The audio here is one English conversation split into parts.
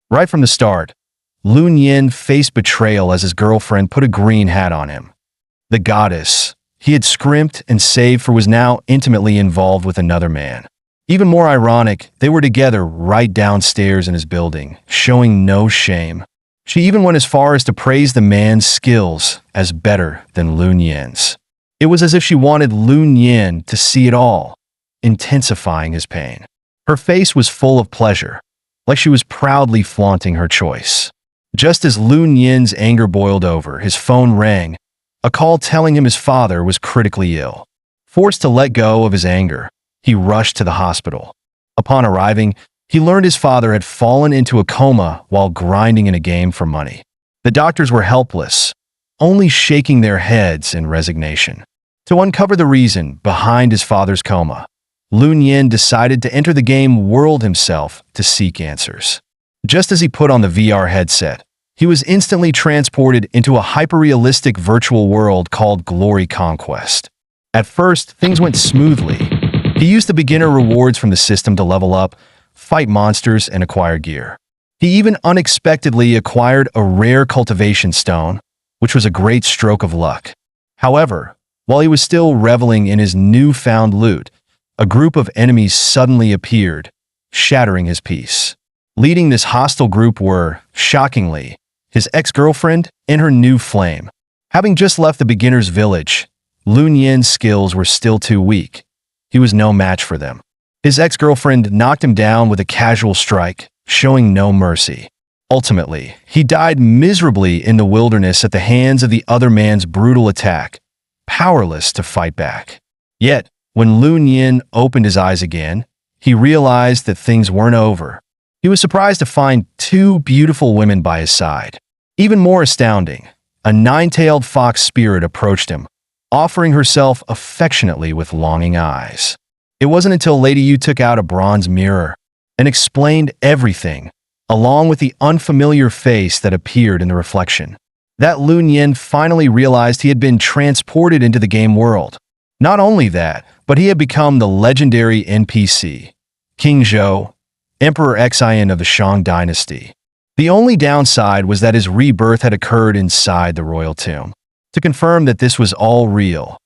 Right from the start, Lun Yin faced betrayal as his girlfriend put a green hat on him. The goddess he had scrimped and saved for was now intimately involved with another man. Even more ironic, they were together right downstairs in his building, showing no shame. She even went as far as to praise the man's skills as better than Lun Yin's. It was as if she wanted Lun Yin to see it all, intensifying his pain. Her face was full of pleasure, like she was proudly flaunting her choice. Just as Lun Yin's anger boiled over, his phone rang, a call telling him his father was critically ill. Forced to let go of his anger, he rushed to the hospital. Upon arriving, he learned his father had fallen into a coma while grinding in a game for money. The doctors were helpless, only shaking their heads in resignation. To uncover the reason behind his father's coma, Lun Yin decided to enter the game world himself to seek answers. Just as he put on the VR headset, he was instantly transported into a hyper-realistic virtual world called Glory Conquest. At first, things went smoothly. He used the beginner rewards from the system to level up, fight monsters, and acquire gear. He even unexpectedly acquired a rare cultivation stone, which was a great stroke of luck. However, while he was still reveling in his newfound loot, a group of enemies suddenly appeared, shattering his peace. Leading this hostile group were, shockingly, his ex-girlfriend and her new flame. Having just left the beginner's village, Lun Yin's skills were still too weak. He was no match for them. His ex-girlfriend knocked him down with a casual strike, showing no mercy. Ultimately, he died miserably in the wilderness at the hands of the other man's brutal attack, powerless to fight back. Yet, when Lun Yin opened his eyes again, he realized that things weren't over. He was surprised to find two beautiful women by his side. Even more astounding, a nine-tailed fox spirit approached him, offering herself affectionately with longing eyes. It wasn't until Lady Yu took out a bronze mirror and explained everything, along with the unfamiliar face that appeared in the reflection, that Lun Yin finally realized he had been transported into the game world. Not only that, but he had become the legendary NPC, King Zhou, Emperor Xian of the Shang dynasty. The only downside was that his rebirth had occurred inside the royal tomb. To confirm that this was all real,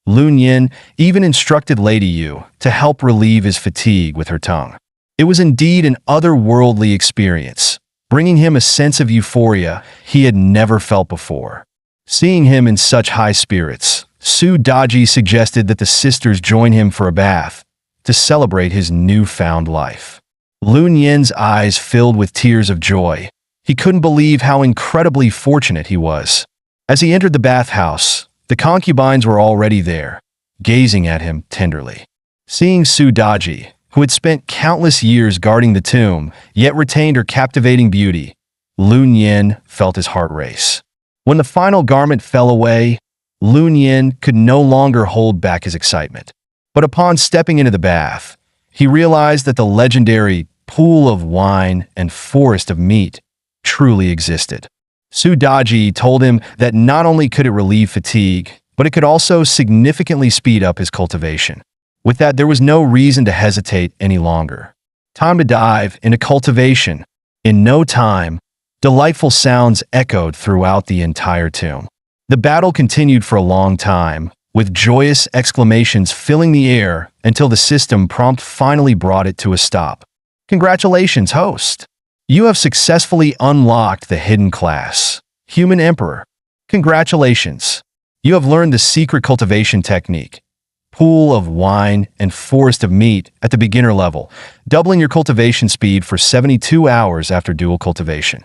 Lun Yin even instructed Lady Yu to help relieve his fatigue with her tongue. It was indeed an otherworldly experience, bringing him a sense of euphoria he had never felt before. Seeing him in such high spirits, Su Daji suggested that the sisters join him for a bath to celebrate his newfound life. Lun Yin's eyes filled with tears of joy. He couldn't believe how incredibly fortunate he was. As he entered the bathhouse, the concubines were already there, gazing at him tenderly. Seeing Su Daji, who had spent countless years guarding the tomb, yet retained her captivating beauty, Lun Yin felt his heart race. When the final garment fell away, Lun Yin could no longer hold back his excitement. But upon stepping into the bath, he realized that the legendary pool of wine and forest of meat truly existed. Su Daji told him that not only could it relieve fatigue, but it could also significantly speed up his cultivation. With that, there was no reason to hesitate any longer. Time to dive into cultivation. In no time, delightful sounds echoed throughout the entire tomb. The battle continued for a long time, with joyous exclamations filling the air until the system prompt finally brought it to a stop. Congratulations, host! You have successfully unlocked the hidden class, Human Emperor. Congratulations! You have learned the secret cultivation technique, Pool of Wine and Forest of Meat at the beginner level, doubling your cultivation speed for 72 hours after dual cultivation.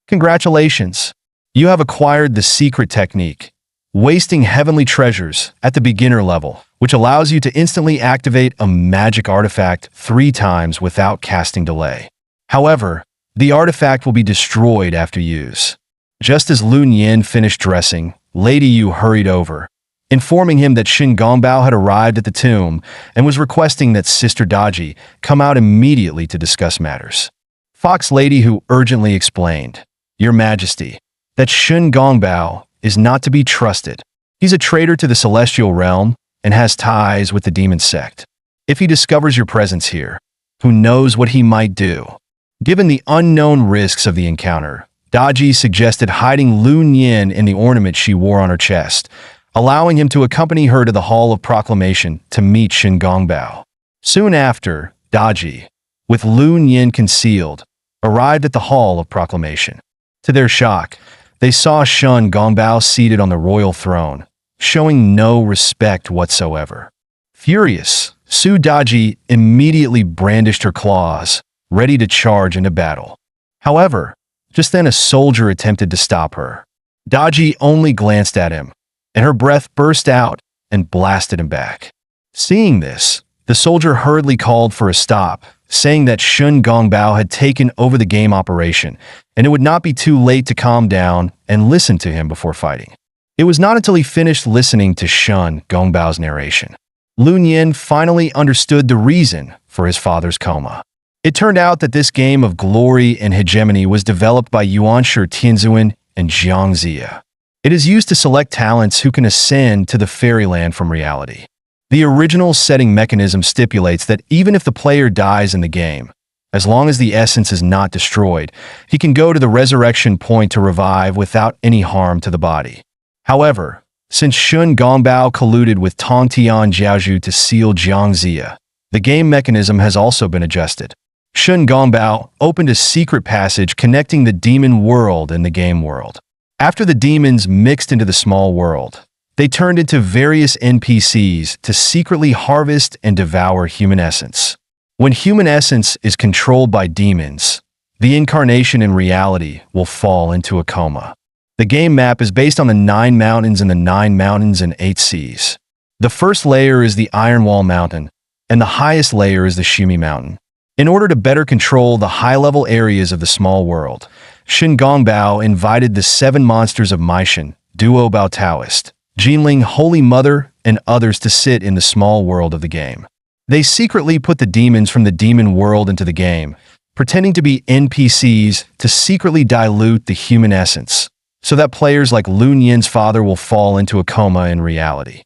Congratulations! You have acquired the secret technique, Wasting Heavenly Treasures at the beginner level, which allows you to instantly activate a magic artifact 3 times without casting delay. However, the artifact will be destroyed after use. Just as Lun Yin finished dressing, Lady Yu hurried over, informing him that Shin Gongbao had arrived at the tomb and was requesting that Sister Daji come out immediately to discuss matters. Fox Lady Hu urgently explained, "Your Majesty, that Shin Gongbao is not to be trusted. He's a traitor to the celestial realm and has ties with the demon sect. If he discovers your presence here, who knows what he might do?" Given the unknown risks of the encounter, Daji suggested hiding Lun Yin in the ornament she wore on her chest, allowing him to accompany her to the Hall of Proclamation to meet Shin Gongbao. Soon after, Daji, with Lun Yin concealed, arrived at the Hall of Proclamation. To their shock, they saw Shin Gongbao seated on the royal throne, showing no respect whatsoever. Furious, Su Daji immediately brandished her claws, ready to charge into battle. However, just then a soldier attempted to stop her. Daji only glanced at him, and her breath burst out and blasted him back. Seeing this, the soldier hurriedly called for a stop, saying that Shin Gongbao had taken over the game operation, and it would not be too late to calm down and listen to him before fighting. It was not until he finished listening to Shin Gongbao's narration, Lun Yin finally understood the reason for his father's coma. It turned out that this game of glory and hegemony was developed by Yuanshi Tianzuan and Jiang Zia. It is used to select talents who can ascend to the fairyland from reality. The original setting mechanism stipulates that even if the player dies in the game, as long as the essence is not destroyed, he can go to the resurrection point to revive without any harm to the body. However, since Shin Gongbao colluded with Tongtian Jiaozhu to seal Jiang Zia, the game mechanism has also been adjusted. Shin Gongbao opened a secret passage connecting the demon world and the game world. After the demons mixed into the small world, they turned into various NPCs to secretly harvest and devour human essence. When human essence is controlled by demons, the incarnation in reality will fall into a coma. The game map is based on the 9 mountains and the 9 mountains and 8 seas. The first layer is the Iron Wall Mountain, and the highest layer is the Shimi Mountain. In order to better control the high-level areas of the small world, Shin Gongbao invited the 7 monsters of Maishan, Duo Bao Taoist, Jinling Holy Mother, and others to sit in the small world of the game. They secretly put the demons from the demon world into the game, pretending to be NPCs to secretly dilute the human essence, so that players like Lun Yin's father will fall into a coma in reality.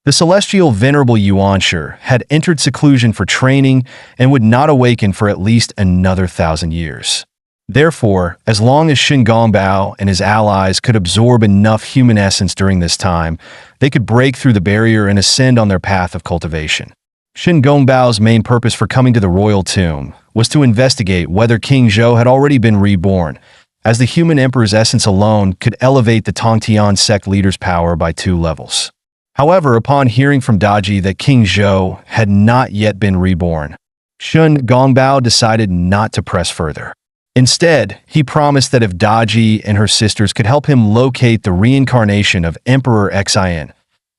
The celestial venerable Yuanshi had entered seclusion for training and would not awaken for at least another 1,000 years. Therefore, as long as Shin Gongbao and his allies could absorb enough human essence during this time, they could break through the barrier and ascend on their path of cultivation. Shin Gongbao's main purpose for coming to the royal tomb was to investigate whether King Zhou had already been reborn, as the human emperor's essence alone could elevate the Tongtian sect leader's power by 2 levels. However, upon hearing from Daji that King Zhou had not yet been reborn, Shin Gongbao decided not to press further. Instead, he promised that if Daji and her sisters could help him locate the reincarnation of Emperor Xin,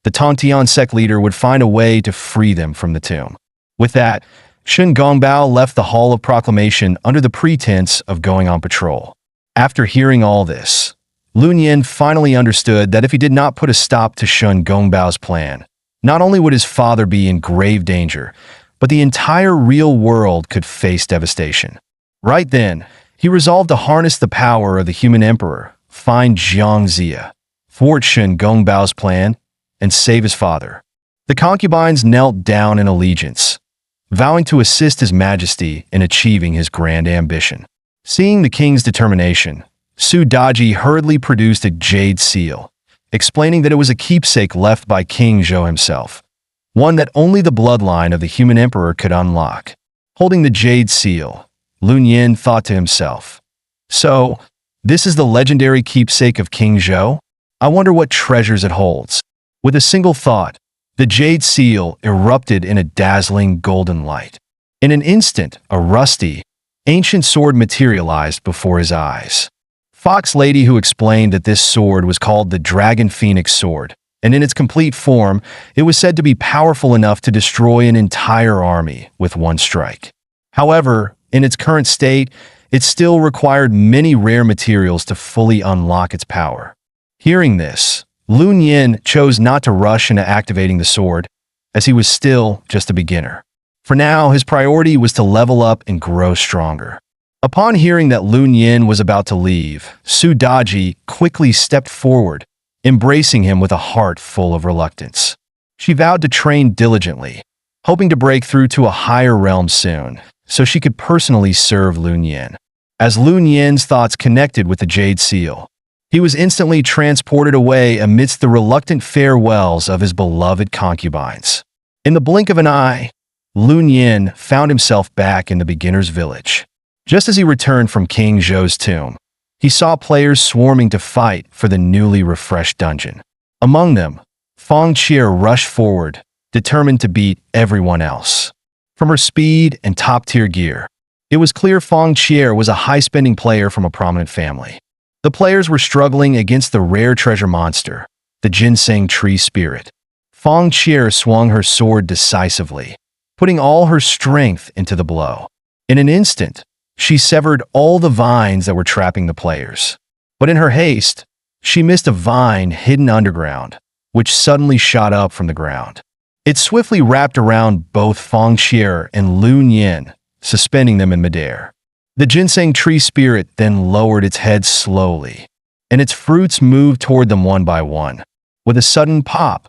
the Tongtian sect leader would find a way to free them from the tomb. With that, Shin Gongbao left the Hall of Proclamation under the pretense of going on patrol. After hearing all this, Lun Yin finally understood that if he did not put a stop to Shin Gongbao's plan, not only would his father be in grave danger, but the entire real world could face devastation. Right then, he resolved to harness the power of the human emperor, find Jiang Zia, thwart Shin Gongbao's plan, and save his father. The concubines knelt down in allegiance, vowing to assist his majesty in achieving his grand ambition. Seeing the king's determination, Su Daji hurriedly produced a jade seal, explaining that it was a keepsake left by King Zhou himself, one that only the bloodline of the human emperor could unlock. Holding the jade seal, Lun Yin thought to himself, "So, this is the legendary keepsake of King Zhou? I wonder what treasures it holds." With a single thought, the jade seal erupted in a dazzling golden light. In an instant, a rusty, ancient sword materialized before his eyes. Fox Lady who explained that this sword was called the Dragon Phoenix Sword, and in its complete form, it was said to be powerful enough to destroy an entire army with one strike. However, in its current state, it still required many rare materials to fully unlock its power. Hearing this, Lun Yin chose not to rush into activating the sword, as he was still just a beginner. For now, his priority was to level up and grow stronger. Upon hearing that Lun Yin was about to leave, Su Daji quickly stepped forward, embracing him with a heart full of reluctance. She vowed to train diligently, hoping to break through to a higher realm soon, so she could personally serve Lun Yin. As Lun Yin's thoughts connected with the jade seal, he was instantly transported away amidst the reluctant farewells of his beloved concubines. In the blink of an eye, Lun Yin found himself back in the beginner's village. Just as he returned from King Zhou's tomb, he saw players swarming to fight for the newly refreshed dungeon. Among them, Feng Qie rushed forward, determined to beat everyone else. From her speed and top-tier gear, it was clear Feng Qie was a high-spending player from a prominent family. The players were struggling against the rare treasure monster, the ginseng tree spirit. Feng Qie swung her sword decisively, putting all her strength into the blow. In an instant, she severed all the vines that were trapping the players. But in her haste, she missed a vine hidden underground, which suddenly shot up from the ground. It swiftly wrapped around both Feng Qie and Lun Yin, suspending them in midair. The ginseng tree spirit then lowered its head slowly, and its fruits moved toward them one by one. With a sudden pop,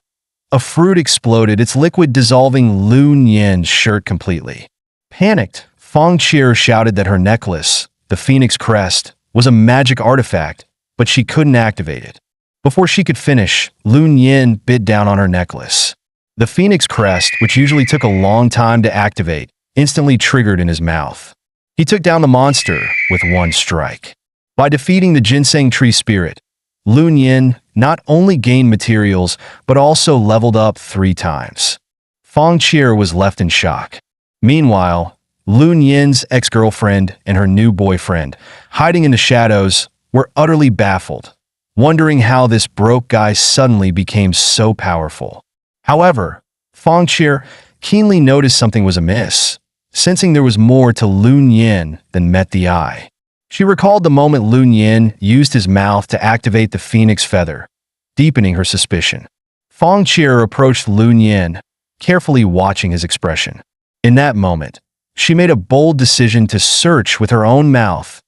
a fruit exploded, its liquid dissolving Lun Yin's shirt completely. Panicked, Feng Qie shouted that her necklace, the phoenix crest, was a magic artifact, but she couldn't activate it. Before she could finish, Lun Yin bit down on her necklace. The phoenix crest, which usually took a long time to activate, instantly triggered in his mouth. He took down the monster with one strike. By defeating the ginseng tree spirit, Lun Yin not only gained materials, but also leveled up 3 times. Feng Qie was left in shock. Meanwhile, Lun Yin's ex-girlfriend and her new boyfriend, hiding in the shadows, were utterly baffled, wondering how this broke guy suddenly became so powerful. However, Feng Qie keenly noticed something was amiss, sensing there was more to Lun Yin than met the eye. She recalled the moment Lun Yin used his mouth to activate the phoenix feather, deepening her suspicion. Feng Qie approached Lun Yin, carefully watching his expression. In that moment, she made a bold decision to search with her own mouth,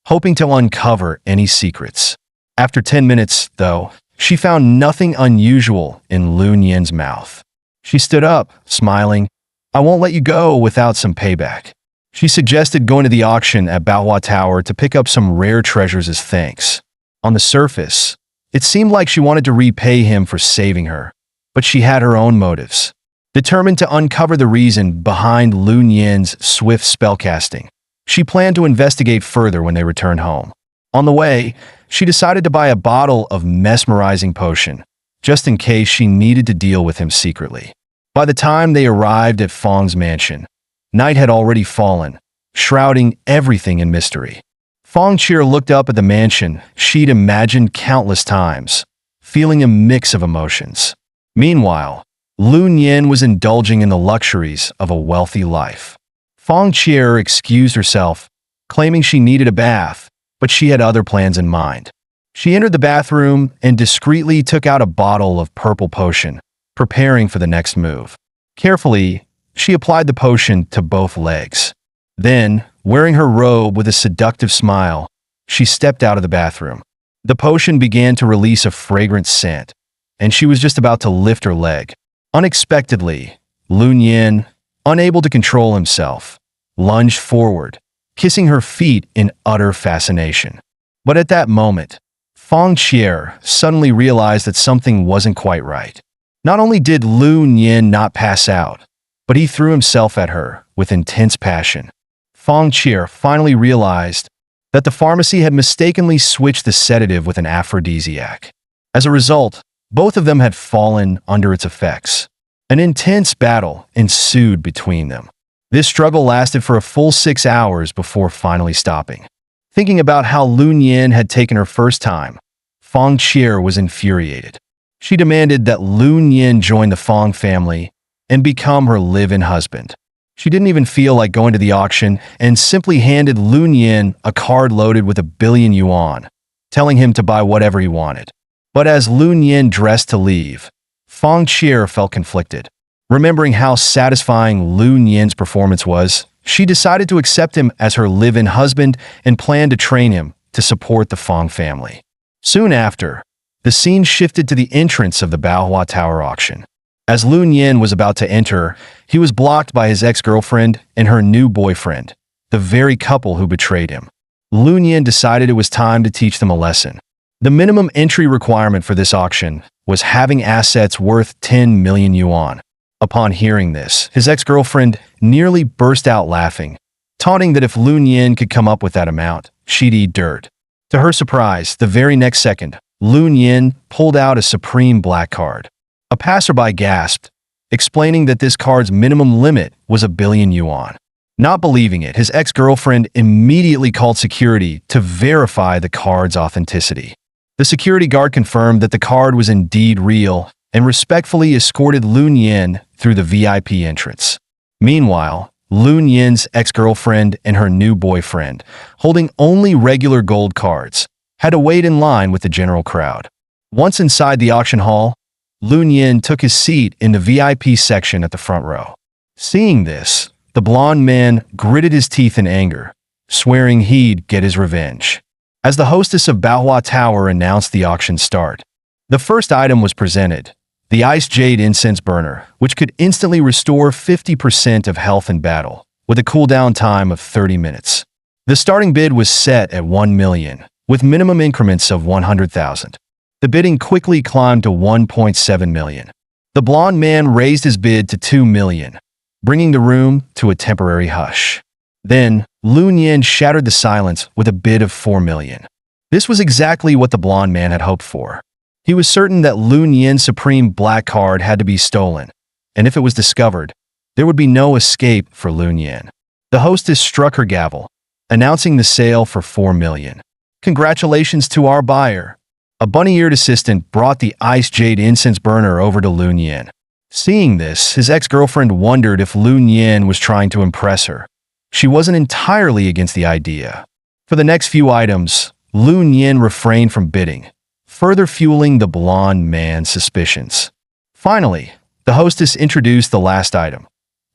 hoping to uncover any secrets. After 10 minutes, though, she found nothing unusual in Lun Yin's mouth. She stood up, smiling. "I won't let you go without some payback." She suggested going to the auction at Manhwa Tower to pick up some rare treasures as thanks. On the surface, it seemed like she wanted to repay him for saving her, but she had her own motives. Determined to uncover the reason behind Lun Yin's swift spellcasting, she planned to investigate further when they returned home. On the way, she decided to buy a bottle of mesmerizing potion, just in case she needed to deal with him secretly. By the time they arrived at Feng's mansion, night had already fallen, shrouding everything in mystery. Feng Qie looked up at the mansion she'd imagined countless times, feeling a mix of emotions. Meanwhile, Lun Yin was indulging in the luxuries of a wealthy life. Feng Qie excused herself, claiming she needed a bath, but she had other plans in mind. She entered the bathroom and discreetly took out a bottle of purple potion, preparing for the next move. Carefully, she applied the potion to both legs. Then, wearing her robe with a seductive smile, she stepped out of the bathroom. The potion began to release a fragrant scent, and she was just about to lift her leg. Unexpectedly, Lun Yin, unable to control himself, lunged forward, kissing her feet in utter fascination. But at that moment, Feng Qie suddenly realized that something wasn't quite right. Not only did Lun Yin not pass out, but he threw himself at her with intense passion. Feng Qie finally realized that the pharmacy had mistakenly switched the sedative with an aphrodisiac. As a result, both of them had fallen under its effects. An intense battle ensued between them. This struggle lasted for a full 6 hours before finally stopping. Thinking about how Lun Yin had taken her first time, Feng Qie was infuriated. She demanded that Lun Yin join the Feng family and become her live-in husband. She didn't even feel like going to the auction and simply handed Lun Yin a card loaded with 1,000,000,000 yuan, telling him to buy whatever he wanted. But as Lun Yin dressed to leave, Feng Qie felt conflicted. Remembering how satisfying Lun Yin's performance was, she decided to accept him as her live-in husband and planned to train him to support the Feng family. Soon after, the scene shifted to the entrance of the Manhwa Tower auction. As Lun Yin was about to enter, he was blocked by his ex-girlfriend and her new boyfriend, the very couple who betrayed him. Lun Yin decided it was time to teach them a lesson. The minimum entry requirement for this auction was having assets worth 10 million yuan. Upon hearing this, his ex-girlfriend nearly burst out laughing, taunting that if Lun Yin could come up with that amount, she'd eat dirt. To her surprise, the very next second, Lun Yin pulled out a supreme black card. A passerby gasped, explaining that this card's minimum limit was 1 billion yuan. Not believing it, his ex-girlfriend immediately called security to verify the card's authenticity. The security guard confirmed that the card was indeed real and respectfully escorted Lun Yin through the VIP entrance. Meanwhile, Lun Yin's ex-girlfriend and her new boyfriend, holding only regular gold cards, had to wait in line with the general crowd. Once inside the auction hall, Lun Yin took his seat in the VIP section at the front row. Seeing this, the blonde man gritted his teeth in anger, swearing he'd get his revenge. As the hostess of Manhwa Tower announced the auction start, the first item was presented, the Ice Jade Incense Burner, which could instantly restore 50% of health in battle, with a cooldown time of 30 minutes. The starting bid was set at 1 million, with minimum increments of 100,000. The bidding quickly climbed to 1.7 million. The blonde man raised his bid to 2 million, bringing the room to a temporary hush. Then, Lun Yin shattered the silence with a bid of 4 million. This was exactly what the blonde man had hoped for. He was certain that Lun Yin's supreme black card had to be stolen, and if it was discovered, there would be no escape for Lun Yin. The hostess struck her gavel, announcing the sale for 4 million. Congratulations to our buyer. A bunny-eared assistant brought the Ice Jade Incense Burner over to Lun Yin. Seeing this, his ex-girlfriend wondered if Lun Yin was trying to impress her. She wasn't entirely against the idea. For the next few items, Lun Yin refrained from bidding, further fueling the blonde man's suspicions. Finally, the hostess introduced the last item,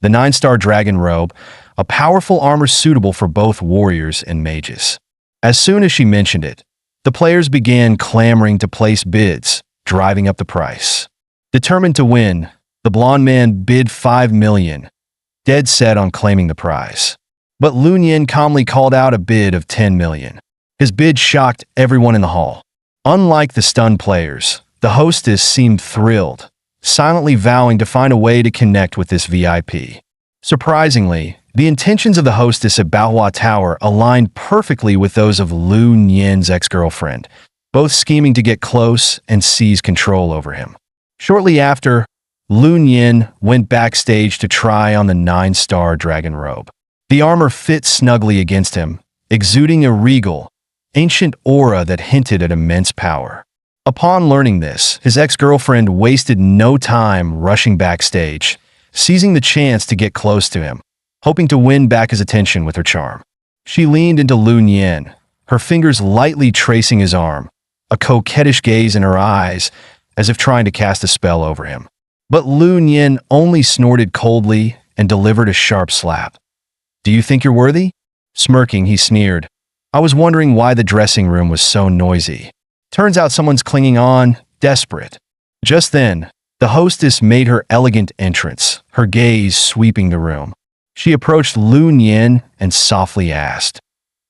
the 9-star dragon robe, a powerful armor suitable for both warriors and mages. As soon as she mentioned it, the players began clamoring to place bids, driving up the price. Determined to win, the blonde man bid 5 million, dead set on claiming the prize. But Lun Yin calmly called out a bid of 10 million. His bid shocked everyone in the hall. Unlike the stunned players, the hostess seemed thrilled, silently vowing to find a way to connect with this VIP. Surprisingly, the intentions of the hostess at Manhwa Tower aligned perfectly with those of Lun Yin's ex-girlfriend, both scheming to get close and seize control over him. Shortly after, Lun Yin went backstage to try on the 9-star dragon robe. The armor fit snugly against him, exuding a regal, ancient aura that hinted at immense power. Upon learning this, his ex-girlfriend wasted no time rushing backstage, seizing the chance to get close to him, hoping to win back his attention with her charm. She leaned into Lun Yin, her fingers lightly tracing his arm, a coquettish gaze in her eyes, as if trying to cast a spell over him. But Lun Yin only snorted coldly and delivered a sharp slap. "Do you think you're worthy?" Smirking, he sneered. "I was wondering why the dressing room was so noisy. Turns out someone's clinging on, desperate." Just then, the hostess made her elegant entrance, her gaze sweeping the room. She approached Lun Yin and softly asked,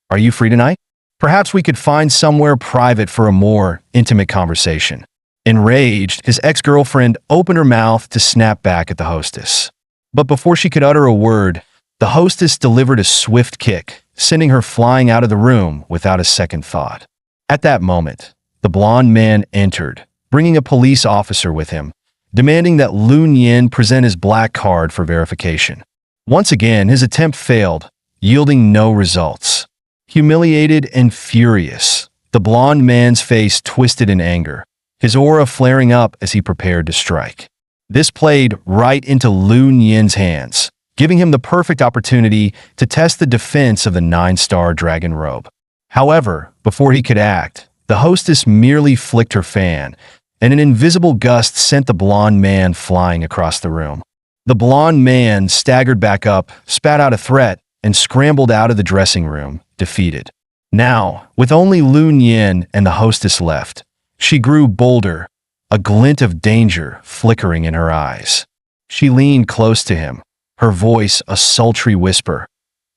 "Are you free tonight? Perhaps we could find somewhere private for a more intimate conversation." Enraged, his ex-girlfriend opened her mouth to snap back at the hostess. But before she could utter a word, the hostess delivered a swift kick, sending her flying out of the room without a second thought. At that moment, the blonde man entered, bringing a police officer with him, demanding that Lun Yin present his black card for verification. Once again, his attempt failed, yielding no results. Humiliated and furious, the blonde man's face twisted in anger, his aura flaring up as he prepared to strike. This played right into Lun Yin's hands, giving him the perfect opportunity to test the defense of the 9-star dragon robe. However, before he could act, the hostess merely flicked her fan, and an invisible gust sent the blonde man flying across the room. The blonde man staggered back up, spat out a threat, and scrambled out of the dressing room, defeated. Now, with only Lun Yin and the hostess left, she grew bolder, a glint of danger flickering in her eyes. She leaned close to him, her voice a sultry whisper.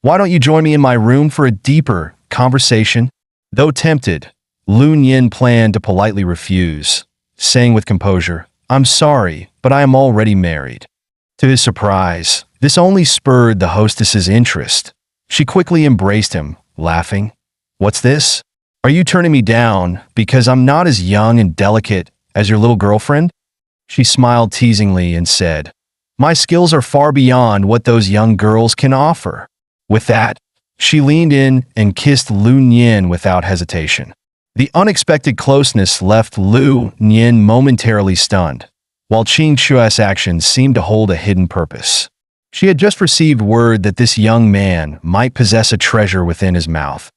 "Why don't you join me in my room for a deeper, conversation. Though tempted, Lun Yin planned to politely refuse, saying with composure, "I'm sorry, but I am already married." To his surprise, this only spurred the hostess's interest. She quickly embraced him, laughing. "What's this? Are you turning me down because I'm not as young and delicate as your little girlfriend?" She smiled teasingly and said, "My skills are far beyond what those young girls can offer." With that, she leaned in and kissed Lun Yin without hesitation. The unexpected closeness left Lun Yin momentarily stunned, while Qing Chua's actions seemed to hold a hidden purpose. She had just received word that this young man might possess a treasure within his mouth,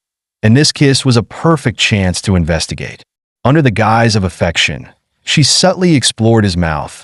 and this kiss was a perfect chance to investigate. Under the guise of affection, she subtly explored his mouth,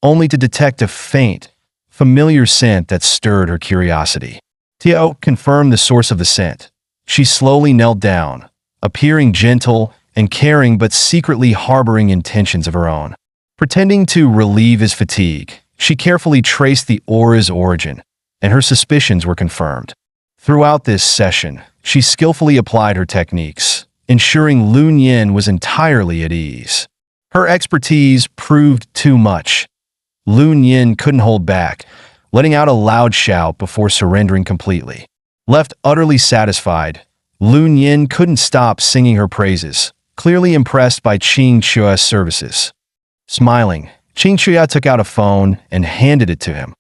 only to detect a faint, familiar scent that stirred her curiosity. Tio confirmed the source of the scent. She slowly knelt down, appearing gentle and caring but secretly harboring intentions of her own. Pretending to relieve his fatigue, she carefully traced the aura's origin, and her suspicions were confirmed. Throughout this session, she skillfully applied her techniques, ensuring Lun Yin was entirely at ease. Her expertise proved too much. Lun Yin couldn't hold back, letting out a loud shout before surrendering completely. Left utterly satisfied, Lun Yin couldn't stop singing her praises, clearly impressed by Qing Chua's services. Smiling, Qing Chua took out a phone and handed it to him,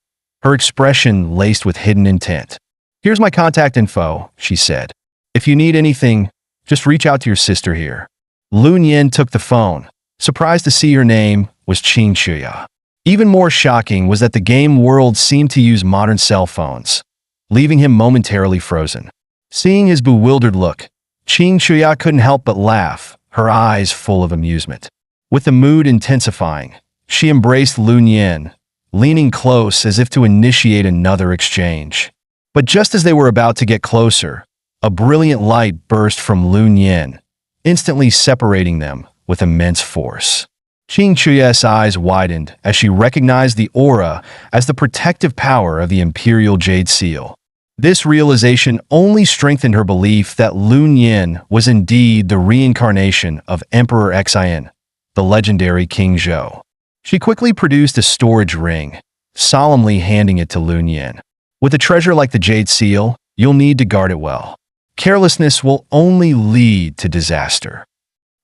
her expression laced with hidden intent. "Here's my contact info," she said. "If you need anything, just reach out to your sister here." Lun Yin took the phone, surprised to see her name was Qing Chua. Even more shocking was that the game world seemed to use modern cell phones, leaving him momentarily frozen. Seeing his bewildered look, Qing Chua couldn't help but laugh, her eyes full of amusement. With the mood intensifying, she embraced Lun Yin, leaning close as if to initiate another exchange. But just as they were about to get closer, a brilliant light burst from Lun Yin, instantly separating them with immense force. Qing Chua's eyes widened as she recognized the aura as the protective power of the Imperial Jade Seal. This realization only strengthened her belief that Lun Yin was indeed the reincarnation of Emperor Xian, the legendary King Zhou. She quickly produced a storage ring, solemnly handing it to Lun Yin. "With a treasure like the Jade Seal, you'll need to guard it well. Carelessness will only lead to disaster."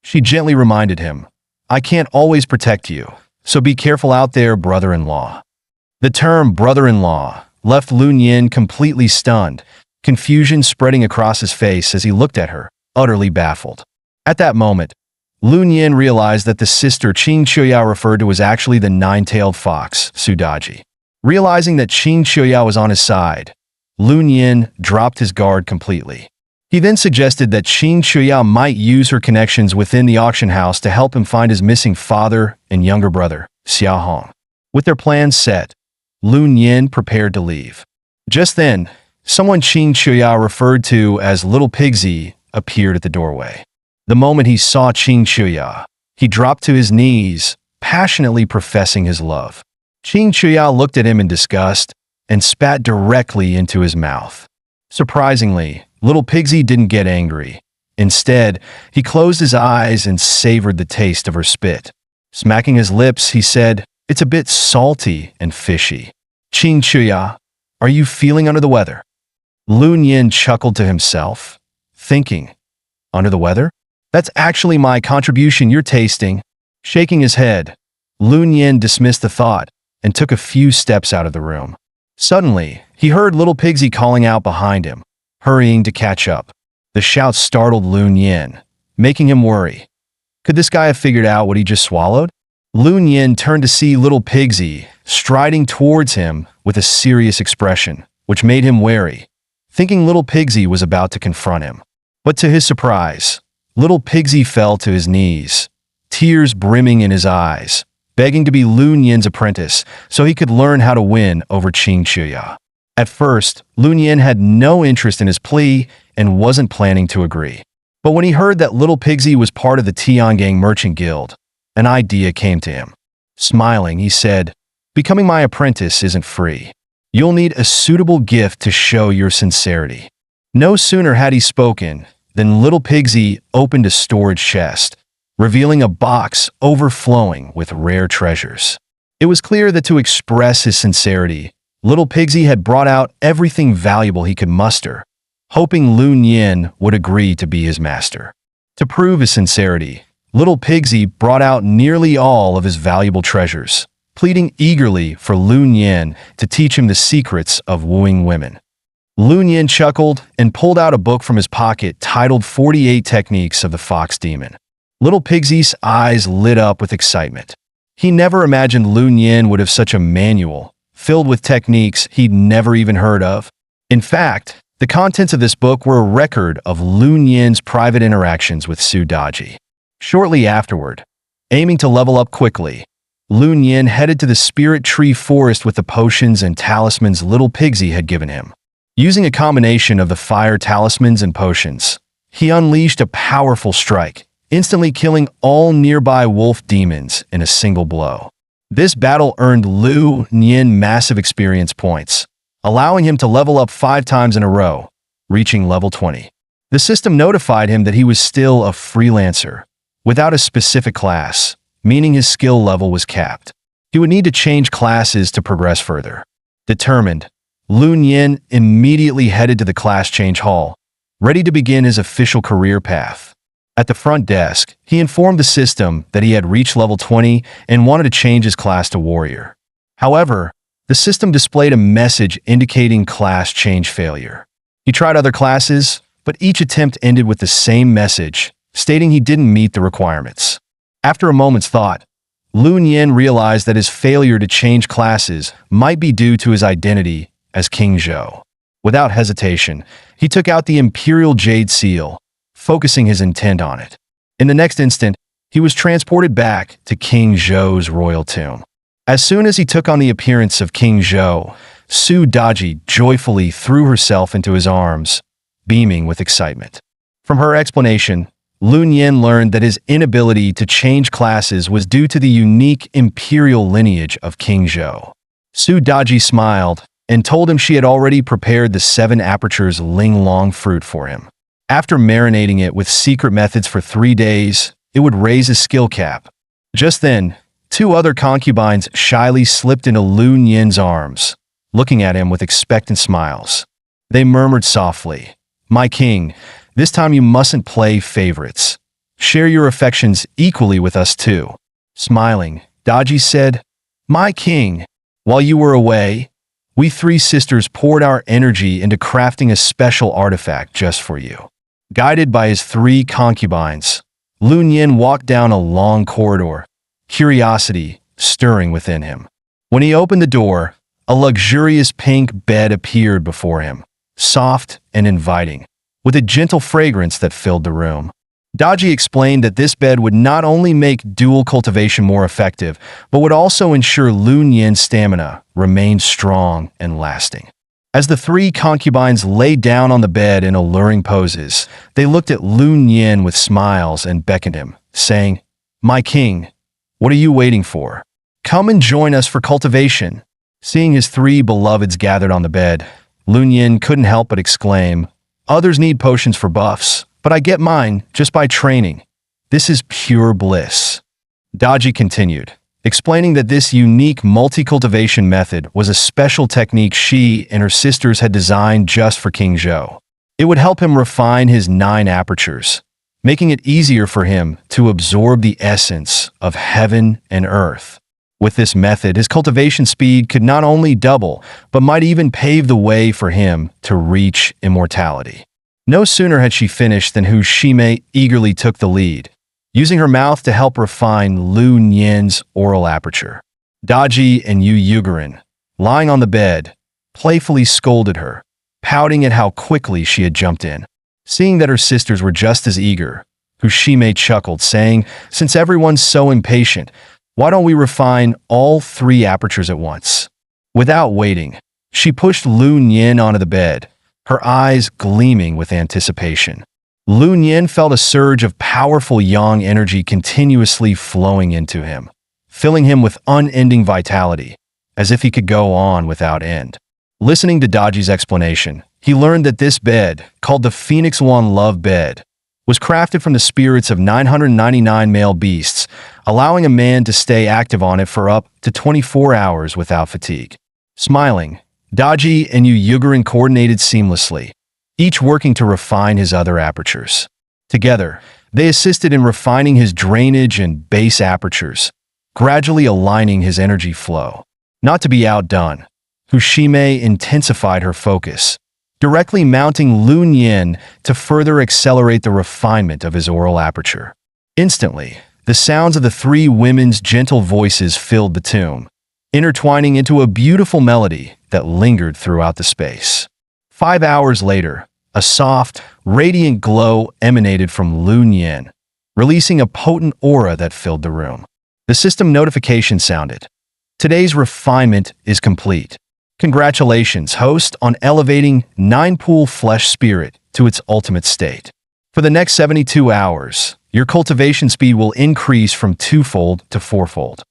She gently reminded him, "I can't always protect you, so be careful out there, brother-in-law." The term brother-in-law left Lun Yin completely stunned, confusion spreading across his face as he looked at her, utterly baffled. At that moment, Lun Yin realized that the sister Qing Chua referred to was actually the nine-tailed fox, Sudaji. Realizing that Qing Chua was on his side, Lun Yin dropped his guard completely. He then suggested that Qing Chua might use her connections within the auction house to help him find his missing father and younger brother, Xiao Hong. With their plans set, Lun Yin prepared to leave. Just then, someone Qing Chua referred to as Little Pigsy appeared at the doorway. The moment he saw Qing Chua, he dropped to his knees, passionately professing his love. Qing Chua looked at him in disgust and spat directly into his mouth. Surprisingly, Little Pigsy didn't get angry. Instead, he closed his eyes and savored the taste of her spit. Smacking his lips, he said, "It's a bit salty and fishy." "Qing Chua, are you feeling under the weather?" Lun Yin chuckled to himself, thinking, "Under the weather? That's actually my contribution you're tasting." Shaking his head, Lun Yin dismissed the thought and took a few steps out of the room. Suddenly, he heard Little Pigsy calling out behind him, hurrying to catch up. The shout startled Lun Yin, making him worry. Could this guy have figured out what he just swallowed? Lun Yin turned to see Little Pigsy striding towards him with a serious expression, which made him wary, thinking Little Pigsy was about to confront him. But to his surprise, Little Pigsy fell to his knees, tears brimming in his eyes, begging to be Lun Yin's apprentice so he could learn how to win over Qing Chua. At first, Lun Yin had no interest in his plea and wasn't planning to agree. But when he heard that Little Pigsy was part of the Tiangang Merchant Guild, an idea came to him. Smiling, he said, "Becoming my apprentice isn't free. You'll need a suitable gift to show your sincerity." No sooner had he spoken Then little Pigsy opened a storage chest, revealing a box overflowing with rare treasures. It was clear that to express his sincerity, little Pigsy had brought out everything valuable he could muster, hoping Lun Yin would agree to be his master. To prove his sincerity, little Pigsy brought out nearly all of his valuable treasures, pleading eagerly for Lun Yin to teach him the secrets of wooing women. Lun Yin chuckled and pulled out a book from his pocket titled 48 Techniques of the Fox Demon. Little Pigsy's eyes lit up with excitement. He never imagined Lun Yin would have such a manual, filled with techniques he'd never even heard of. In fact, the contents of this book were a record of Lun Yin's private interactions with Su Daji. Shortly afterward, aiming to level up quickly, Lun Yin headed to the Spirit Tree Forest with the potions and talismans little Pigsy had given him. Using a combination of the fire talismans and potions, he unleashed a powerful strike, instantly killing all nearby wolf demons in a single blow. This battle earned Lun Yin massive experience points, allowing him to level up 5 times in a row, reaching level 20. The system notified him that he was still a freelancer, without a specific class, meaning his skill level was capped. He would need to change classes to progress further. Determined, Lun Yin immediately headed to the class change hall, ready to begin his official career path. At the front desk, he informed the system that he had reached level 20 and wanted to change his class to warrior. However, the system displayed a message indicating class change failure. He tried other classes, but each attempt ended with the same message, stating he didn't meet the requirements. After a moment's thought, Lun Yin realized that his failure to change classes might be due to his identity as King Zhou. Without hesitation, he took out the Imperial Jade Seal, focusing his intent on it. In the next instant, he was transported back to King Zhou's royal tomb. As soon as he took on the appearance of King Zhou, Su Daji joyfully threw herself into his arms, beaming with excitement. From her explanation, Lun Yin learned that his inability to change classes was due to the unique imperial lineage of King Zhou. Su Daji smiled and told him she had already prepared the 7 apertures Ling-Long fruit for him. After marinating it with secret methods for 3 days, it would raise his skill cap. Just then, 2 other concubines shyly slipped into Lun Yin's arms, looking at him with expectant smiles. They murmured softly, "My king, this time you mustn't play favorites. Share your affections equally with us too." Smiling, Daji said, "My king, while you were away, we 3 sisters poured our energy into crafting a special artifact just for you." Guided by his 3 concubines, Lun Yin walked down a long corridor, curiosity stirring within him. When he opened the door, a luxurious pink bed appeared before him, soft and inviting, with a gentle fragrance that filled the room. Daji explained that this bed would not only make dual cultivation more effective, but would also ensure Lun Yin's stamina remained strong and lasting. As the 3 concubines lay down on the bed in alluring poses, they looked at Lun Yin with smiles and beckoned him, saying, "My king, what are you waiting for? Come and join us for cultivation." Seeing his 3 beloveds gathered on the bed, Lun Yin couldn't help but exclaim, "Others need potions for buffs, but I get mine just by training. This is pure bliss." Daji continued, explaining that this unique multi-cultivation method was a special technique she and her sisters had designed just for King Zhou. It would help him refine his 9 apertures, making it easier for him to absorb the essence of heaven and earth. With this method, his cultivation speed could not only double, but might even pave the way for him to reach immortality. No sooner had she finished than Hu Shime eagerly took the lead, using her mouth to help refine Lun Yin's oral aperture. Daji and Yu Yugerin, lying on the bed, playfully scolded her, pouting at how quickly she had jumped in. Seeing that her sisters were just as eager, Hu Shime chuckled, saying, "Since everyone's so impatient, why don't we refine all 3 apertures at once?" Without waiting, she pushed Lun Yin onto the bed, her eyes gleaming with anticipation. Lun Yin felt a surge of powerful yang energy continuously flowing into him, filling him with unending vitality, as if he could go on without end. Listening to Daji's explanation, he learned that this bed, called the Phoenix One Love Bed, was crafted from the spirits of 999 male beasts, allowing a man to stay active on it for up to 24 hours without fatigue. Smiling, Daji and Yugurin coordinated seamlessly, each working to refine his other apertures. Together, they assisted in refining his drainage and base apertures, gradually aligning his energy flow. Not to be outdone, Fushime intensified her focus, directly mounting Lun Yin to further accelerate the refinement of his oral aperture. Instantly, the sounds of the three women's gentle voices filled the tomb, intertwining into a beautiful melody that lingered throughout the space. 5 hours later, a soft, radiant glow emanated from Lun Yin, releasing a potent aura that filled the room. The system notification sounded. Today's refinement is complete. Congratulations, host, on elevating Nine-Pool Flesh Spirit to its ultimate state. For the next 72 hours, your cultivation speed will increase from twofold to fourfold.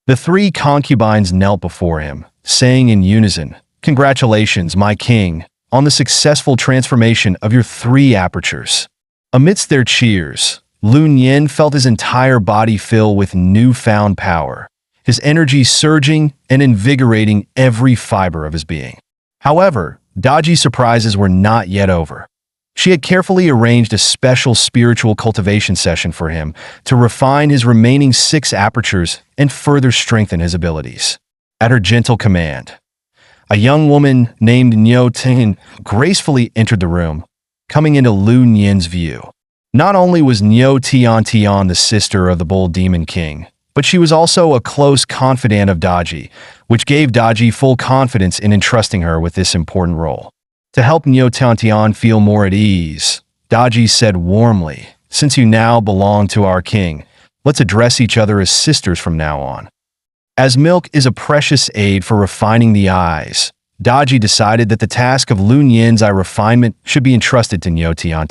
The three concubines knelt before him, saying in unison, "Congratulations, my king, on the successful transformation of your three apertures." Amidst their cheers, Lun Yin felt his entire body fill with newfound power, his energy surging and invigorating every fiber of his being. However, Daji's surprises were not yet over. She had carefully arranged a special spiritual cultivation session for him to refine his remaining 6 apertures and further strengthen his abilities. At her gentle command, a young woman named Nyo Ting gracefully entered the room, coming into Lun Yin's view. Not only was Nyo Tian the sister of the Bull Demon King, but she was also a close confidant of Daji, which gave Daji full confidence in entrusting her with this important role. To help Nyo Tian feel more at ease, Daji said warmly, "Since you now belong to our king, let's address each other as sisters from now on." As milk is a precious aid for refining the eyes, Daji decided that the task of Lun Yin's eye refinement should be entrusted to Nyo Tian.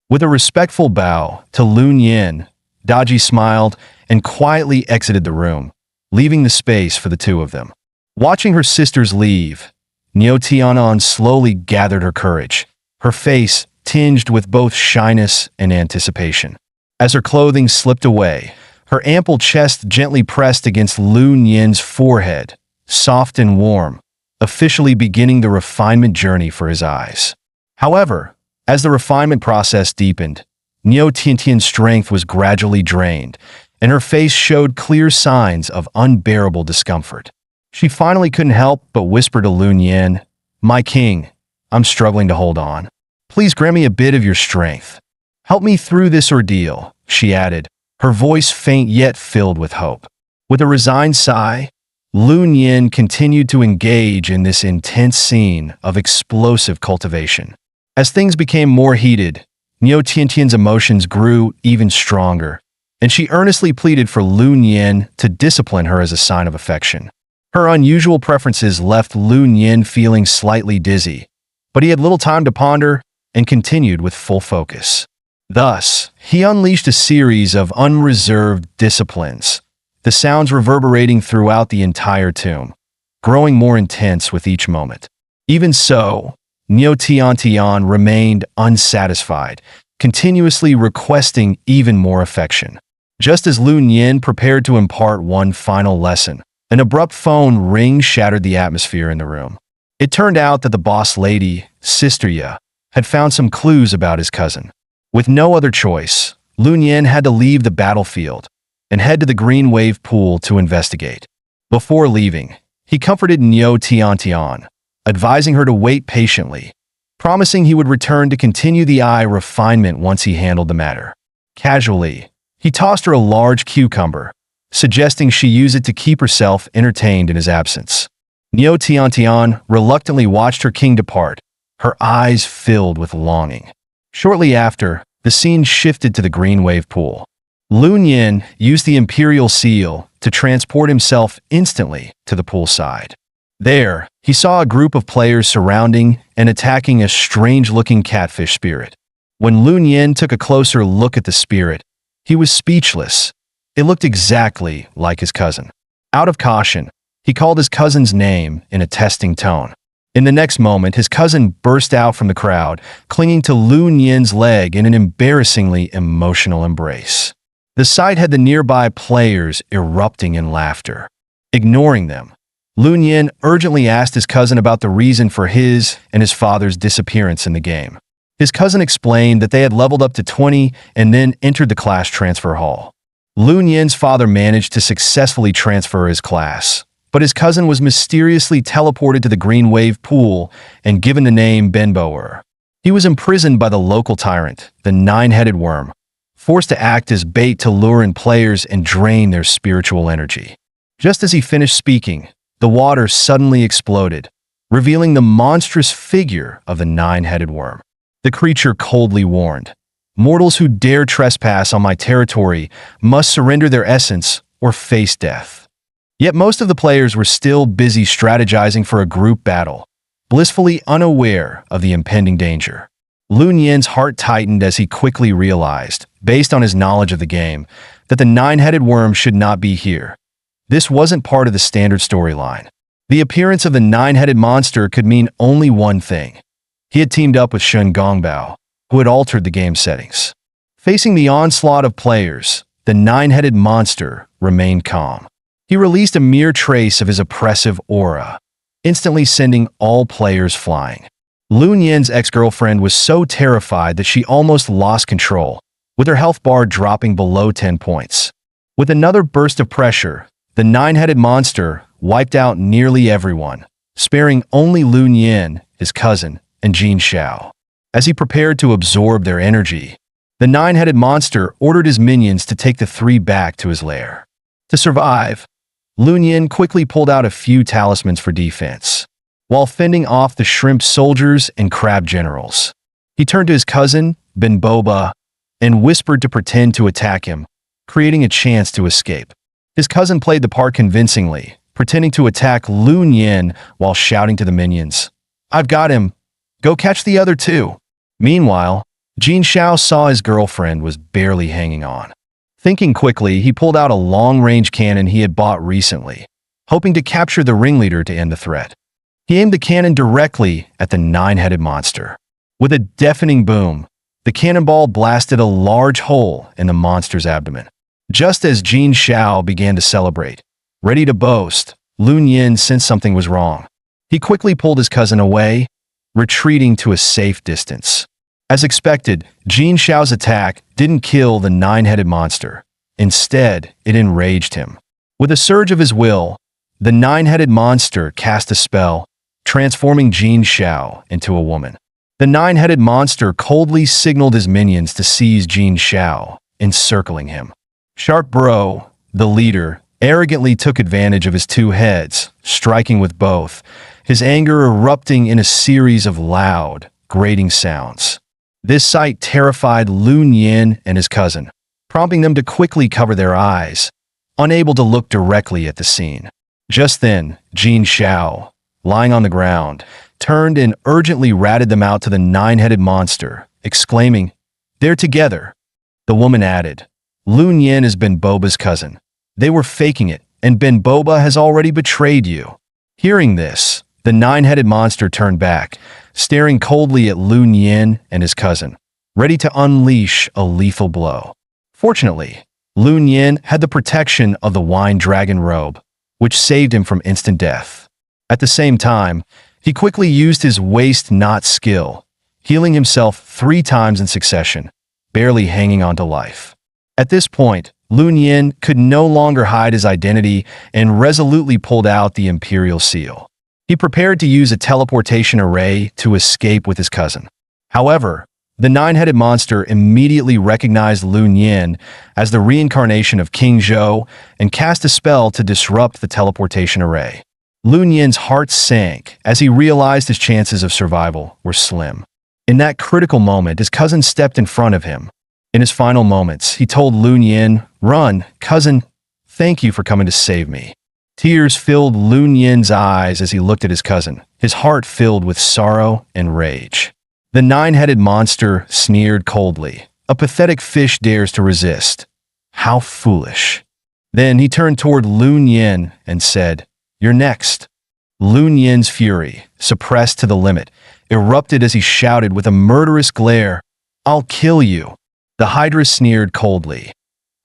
With a respectful bow to Lun Yin, Daji smiled and quietly exited the room, leaving the space for the two of them. Watching her sisters leave, Nyo Tian slowly gathered her courage, her face tinged with both shyness and anticipation. As her clothing slipped away, her ample chest gently pressed against Lun Yin's forehead, soft and warm, officially beginning the refinement journey for his eyes. However, as the refinement process deepened, Nyo Tian's strength was gradually drained, and her face showed clear signs of unbearable discomfort. She finally couldn't help but whisper to Lun Yin, "My king, I'm struggling to hold on. Please grant me a bit of your strength. Help me through this ordeal," she added, her voice faint yet filled with hope. With a resigned sigh, Lun Yin continued to engage in this intense scene of explosive cultivation. As things became more heated, Nyo Tian's emotions grew even stronger, and she earnestly pleaded for Lun Yin to discipline her as a sign of affection. Her unusual preferences left Lun Yin feeling slightly dizzy, but he had little time to ponder and continued with full focus. Thus, he unleashed a series of unreserved disciplines, the sounds reverberating throughout the entire tomb, growing more intense with each moment. Even so, Nyo Tian remained unsatisfied, continuously requesting even more affection. Just as Lun Yin prepared to impart one final lesson, an abrupt phone ring shattered the atmosphere in the room. It turned out that the boss lady, Sister Ya, had found some clues about his cousin. With no other choice, Lun Yin had to leave the battlefield and head to the Green Wave pool to investigate. Before leaving, he comforted Nyo Tian, advising her to wait patiently, promising he would return to continue the eye refinement once he handled the matter. Casually, he tossed her a large cucumber, suggesting she use it to keep herself entertained in his absence. Nyo Tian reluctantly watched her king depart, her eyes filled with longing. Shortly after, the scene shifted to the Green Wave pool. Lun Yin used the Imperial Seal to transport himself instantly to the poolside. There, he saw a group of players surrounding and attacking a strange-looking catfish spirit. When Lun Yin took a closer look at the spirit, he was speechless. It looked exactly like his cousin. Out of caution, he called his cousin's name in a testing tone. In the next moment, his cousin burst out from the crowd, clinging to Lun Yin's leg in an embarrassingly emotional embrace. The sight had the nearby players erupting in laughter. Ignoring them, Lun Yin urgently asked his cousin about the reason for his and his father's disappearance in the game. His cousin explained that they had leveled up to 20 and then entered the class transfer hall. Lun Yin's father managed to successfully transfer his class, but his cousin was mysteriously teleported to the Green Wave pool and given the name Benboer. He was imprisoned by the local tyrant, the Nine-Headed Worm, forced to act as bait to lure in players and drain their spiritual energy. Just as he finished speaking, the water suddenly exploded, revealing the monstrous figure of the Nine-Headed Worm. The creature coldly warned, "Mortals who dare trespass on my territory must surrender their essence or face death." Yet most of the players were still busy strategizing for a group battle, blissfully unaware of the impending danger. Lun Yin's heart tightened as he quickly realized, based on his knowledge of the game, that the Nine-Headed Worm should not be here. This wasn't part of the standard storyline. The appearance of the Nine-Headed Monster could mean only one thing. He had teamed up with Shun Gongbao, who had altered the game settings. Facing the onslaught of players, the Nine-Headed Monster remained calm. He released a mere trace of his oppressive aura, instantly sending all players flying. Lun Yin's ex-girlfriend was so terrified that she almost lost control, with her health bar dropping below 10 points. With another burst of pressure, the Nine-Headed Monster wiped out nearly everyone, sparing only Lun Yin, his cousin, and Jin Xiao. As he prepared to absorb their energy, the Nine-Headed Monster ordered his minions to take the three back to his lair. To survive, Lun Yin quickly pulled out a few talismans for defense, while fending off the shrimp soldiers and crab generals. He turned to his cousin, Ben Boba, and whispered to pretend to attack him, creating a chance to escape. His cousin played the part convincingly, pretending to attack Lun Yin while shouting to the minions, "I've got him! Go catch the other two!" Meanwhile, Jin Xiao saw his girlfriend was barely hanging on. Thinking quickly, he pulled out a long-range cannon he had bought recently, hoping to capture the ringleader to end the threat. He aimed the cannon directly at the Nine-Headed Monster. With a deafening boom, the cannonball blasted a large hole in the monster's abdomen. Just as Jin Xiao began to celebrate, ready to boast, Lun Yin sensed something was wrong. He quickly pulled his cousin away, retreating to a safe distance. As expected, Jin Xiao's attack didn't kill the Nine-Headed Monster. Instead, it enraged him. With a surge of his will, the Nine-Headed Monster cast a spell, transforming Jin Xiao into a woman. The Nine-Headed Monster coldly signaled his minions to seize Jin Xiao, encircling him. Sharp Bro, the leader, arrogantly took advantage of his two heads, striking with both, his anger erupting in a series of loud, grating sounds. This sight terrified Lun Yin and his cousin, prompting them to quickly cover their eyes, unable to look directly at the scene. Just then, Jin Xiao, lying on the ground, turned and urgently ratted them out to the Nine-Headed Monster, exclaiming, "They're together." The woman added, "Lun Yin has been Boba's cousin. They were faking it, and Ben Boba has already betrayed you." Hearing this, the Nine-Headed Monster turned back, staring coldly at Lun Yin and his cousin, ready to unleash a lethal blow. Fortunately, Lun Yin had the protection of the Wine Dragon robe, which saved him from instant death. At the same time, he quickly used his waist knot skill, healing himself 3 times in succession, barely hanging on to life. At this point, Lun Yin could no longer hide his identity and resolutely pulled out the Imperial Seal. He prepared to use a teleportation array to escape with his cousin. However, the Nine-Headed Monster immediately recognized Lun Yin as the reincarnation of King Zhou and cast a spell to disrupt the teleportation array. Lun Yin's heart sank as he realized his chances of survival were slim. In that critical moment, his cousin stepped in front of him. In his final moments, he told Lun Yin, "Run, cousin. Thank you for coming to save me." Tears filled Lun Yin's eyes as he looked at his cousin, his heart filled with sorrow and rage. The Nine-Headed Monster sneered coldly. "A pathetic fish dares to resist. How foolish." Then he turned toward Lun Yin and said, "You're next." Lun Yin's fury, suppressed to the limit, erupted as he shouted with a murderous glare, "I'll kill you." The Hydra sneered coldly.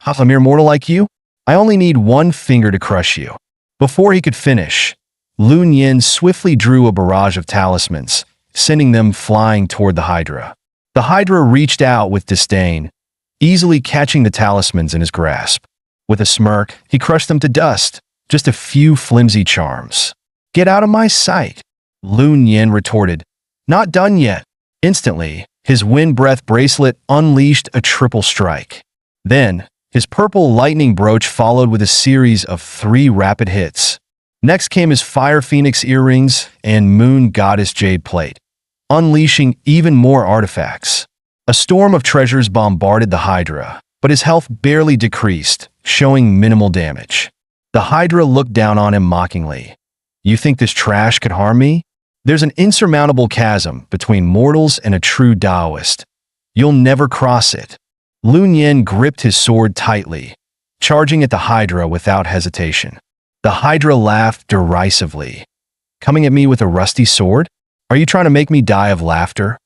"A mere mortal like you? I only need one finger to crush you." Before he could finish, Lun Yin swiftly drew a barrage of talismans, sending them flying toward the Hydra. The Hydra reached out with disdain, easily catching the talismans in his grasp. With a smirk, he crushed them to dust, just a few flimsy charms. "Get out of my sight," Lun Yin retorted. "Not done yet." Instantly, his wind breath bracelet unleashed a triple strike. Then, his purple lightning brooch followed with a series of 3 rapid hits. Next came his fire phoenix earrings and moon goddess jade plate, unleashing even more artifacts. A storm of treasures bombarded the Hydra, but his health barely decreased, showing minimal damage. The Hydra looked down on him mockingly. "You think this trash could harm me? There's an insurmountable chasm between mortals and a true Taoist. You'll never cross it." Lun Yin gripped his sword tightly, charging at the Hydra without hesitation. The Hydra laughed derisively. "Coming at me with a rusty sword? Are you trying to make me die of laughter?"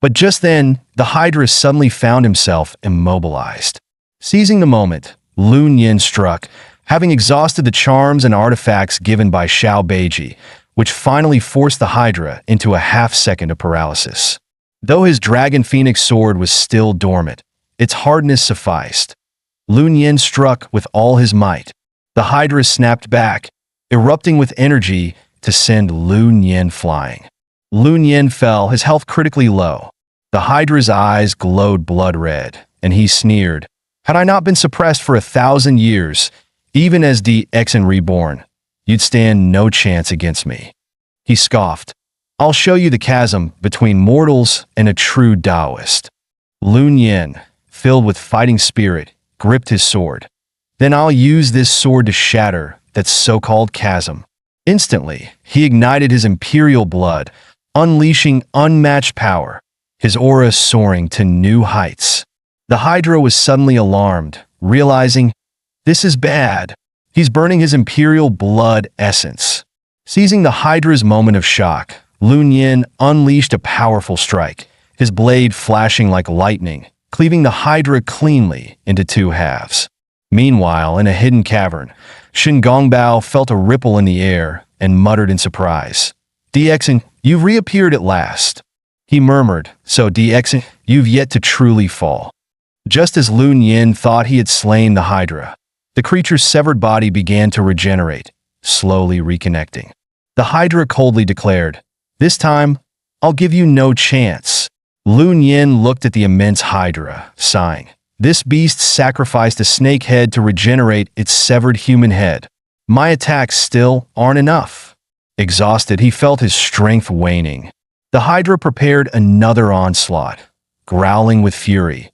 But just then, the Hydra suddenly found himself immobilized. Seizing the moment, Lun Yin struck, having exhausted the charms and artifacts given by Xiao Beiji, which finally forced the Hydra into a half-second of paralysis. Though his Dragon Phoenix sword was still dormant, its hardness sufficed. Lun Yin struck with all his might. The Hydra snapped back, erupting with energy to send Lun Yin flying. Lun Yin fell, his health critically low. The Hydra's eyes glowed blood red, and he sneered, "Had I not been suppressed for 1,000 years, even as DX and reborn, you'd stand no chance against me." He scoffed, "I'll show you the chasm between mortals and a true Taoist." Lun Yin, filled with fighting spirit, gripped his sword. "Then I'll use this sword to shatter that so-called chasm." Instantly, he ignited his imperial blood, unleashing unmatched power, his aura soaring to new heights. The Hydra was suddenly alarmed, realizing, "This is bad. He's burning his imperial blood essence." Seizing the Hydra's moment of shock, Lun Yin unleashed a powerful strike, his blade flashing like lightning, cleaving the Hydra cleanly into 2 halves. Meanwhile, in a hidden cavern, Shin Gongbao felt a ripple in the air and muttered in surprise, "DX, you've reappeared at last." He murmured, "So DX, you've yet to truly fall." Just as Lun Yin thought he had slain the Hydra, the creature's severed body began to regenerate, slowly reconnecting. The Hydra coldly declared, "This time, I'll give you no chance." Lun Yin looked at the immense Hydra, sighing. "This beast sacrificed a snake head to regenerate its severed human head. My attacks still aren't enough." Exhausted, he felt his strength waning. The Hydra prepared another onslaught, growling with fury.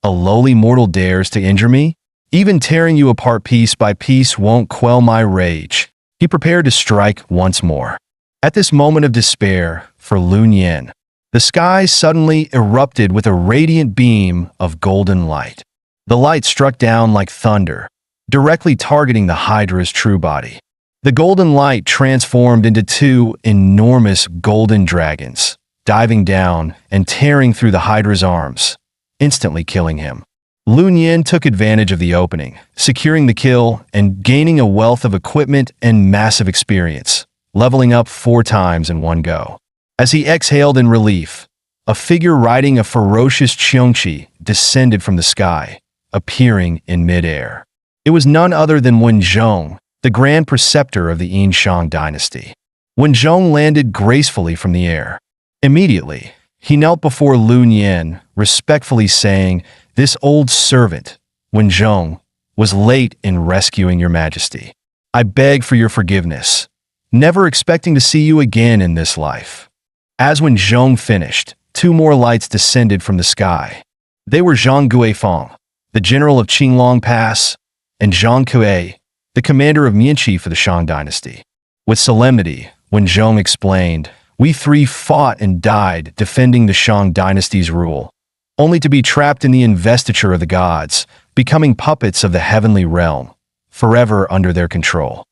"A lowly mortal dares to injure me? Even tearing you apart piece by piece won't quell my rage." He prepared to strike once more. At this moment of despair for Lun Yin, the sky suddenly erupted with a radiant beam of golden light. The light struck down like thunder, directly targeting the Hydra's true body. The golden light transformed into 2 enormous golden dragons, diving down and tearing through the Hydra's arms, instantly killing him. Lun Yin took advantage of the opening, securing the kill and gaining a wealth of equipment and massive experience, leveling up 4 times in one go. As he exhaled in relief, a figure riding a ferocious Cheongqi descended from the sky, appearing in midair. It was none other than Wen Zhong, the Grand Preceptor of the Yin Shang dynasty. Wen Zhong landed gracefully from the air. Immediately, he knelt before Lun Yin, respectfully saying, "This old servant, Wen Zhong, was late in rescuing your majesty. I beg for your forgiveness, never expecting to see you again in this life." As Wen Zhong finished, 2 more lights descended from the sky. They were Zhang Guifeng, the general of Qinglong Pass, and Zhang Kuei, the commander of Mianqi for the Shang dynasty. With solemnity, Wen Zhong explained, "We 3 fought and died defending the Shang dynasty's rule, only to be trapped in the investiture of the gods, becoming puppets of the heavenly realm, forever under their control.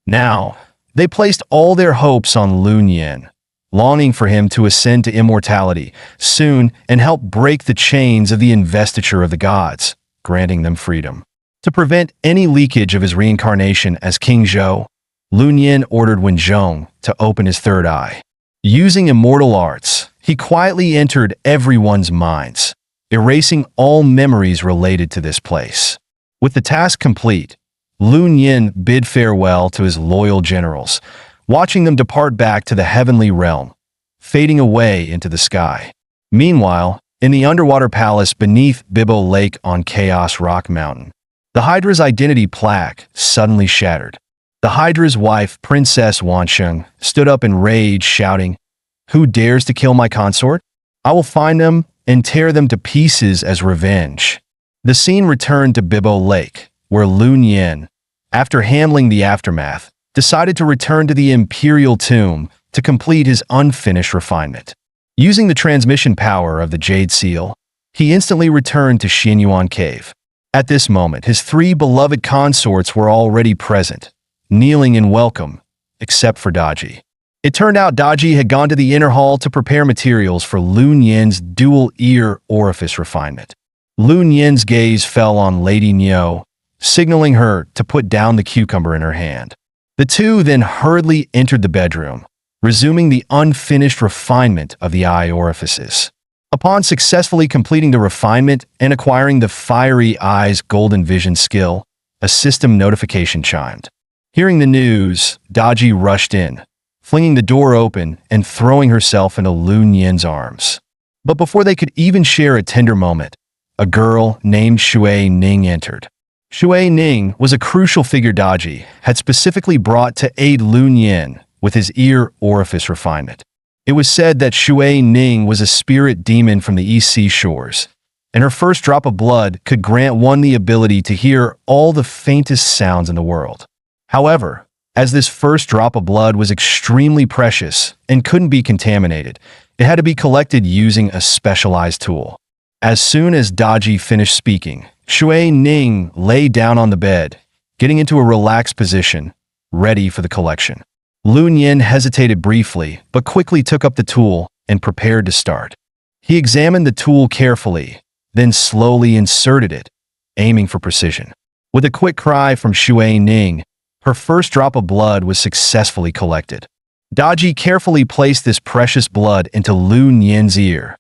Now, They placed all their hopes on Lun Yin, longing for him to ascend to immortality soon and help break the chains of the investiture of the gods, granting them freedom. To prevent any leakage of his reincarnation as King Zhou, Lun Yin ordered Wen Zhong to open his third eye. Using immortal arts, he quietly entered everyone's minds, erasing all memories related to this place. With the task complete, Lun Yin bid farewell to his loyal generals, watching them depart back to the heavenly realm, fading away into the sky. Meanwhile, in the underwater palace beneath Bibo Lake on Chaos Rock Mountain, the Hydra's identity plaque suddenly shattered. The Hydra's wife, Princess Wansheng, stood up in rage, shouting, "Who dares to kill my consort? I will find them and tear them to pieces as revenge." The scene returned to Bibo Lake, where Lun Yin, after handling the aftermath, decided to return to the Imperial Tomb to complete his unfinished refinement. Using the transmission power of the Jade Seal, he instantly returned to Xinyuan Cave. At this moment, his three beloved consorts were already present, kneeling in welcome, except for Daji. It turned out Daji had gone to the inner hall to prepare materials for Lun Yin's dual ear orifice refinement. Lun Yin's gaze fell on Lady Niu, signaling her to put down the cucumber in her hand. The two then hurriedly entered the bedroom, resuming the unfinished refinement of the eye orifices. Upon successfully completing the refinement and acquiring the Fiery Eyes Golden Vision skill, a system notification chimed. Hearing the news, Daji rushed in, flinging the door open and throwing herself into Lun Yin's arms. But before they could even share a tender moment, a girl named Shui Ning entered. Shui Ning was a crucial figure Daji had specifically brought to aid Lun Yin with his ear orifice refinement. It was said that Shui Ning was a spirit demon from the East Sea shores, and her first drop of blood could grant one the ability to hear all the faintest sounds in the world. However, as this first drop of blood was extremely precious and couldn't be contaminated, it had to be collected using a specialized tool. As soon as Daji finished speaking, Shui Ning lay down on the bed, getting into a relaxed position, ready for the collection. Lun Yin hesitated briefly, but quickly took up the tool and prepared to start. He examined the tool carefully, then slowly inserted it, aiming for precision. With a quick cry from Shui Ning, her first drop of blood was successfully collected. Daji carefully placed this precious blood into Lun Yin's ear,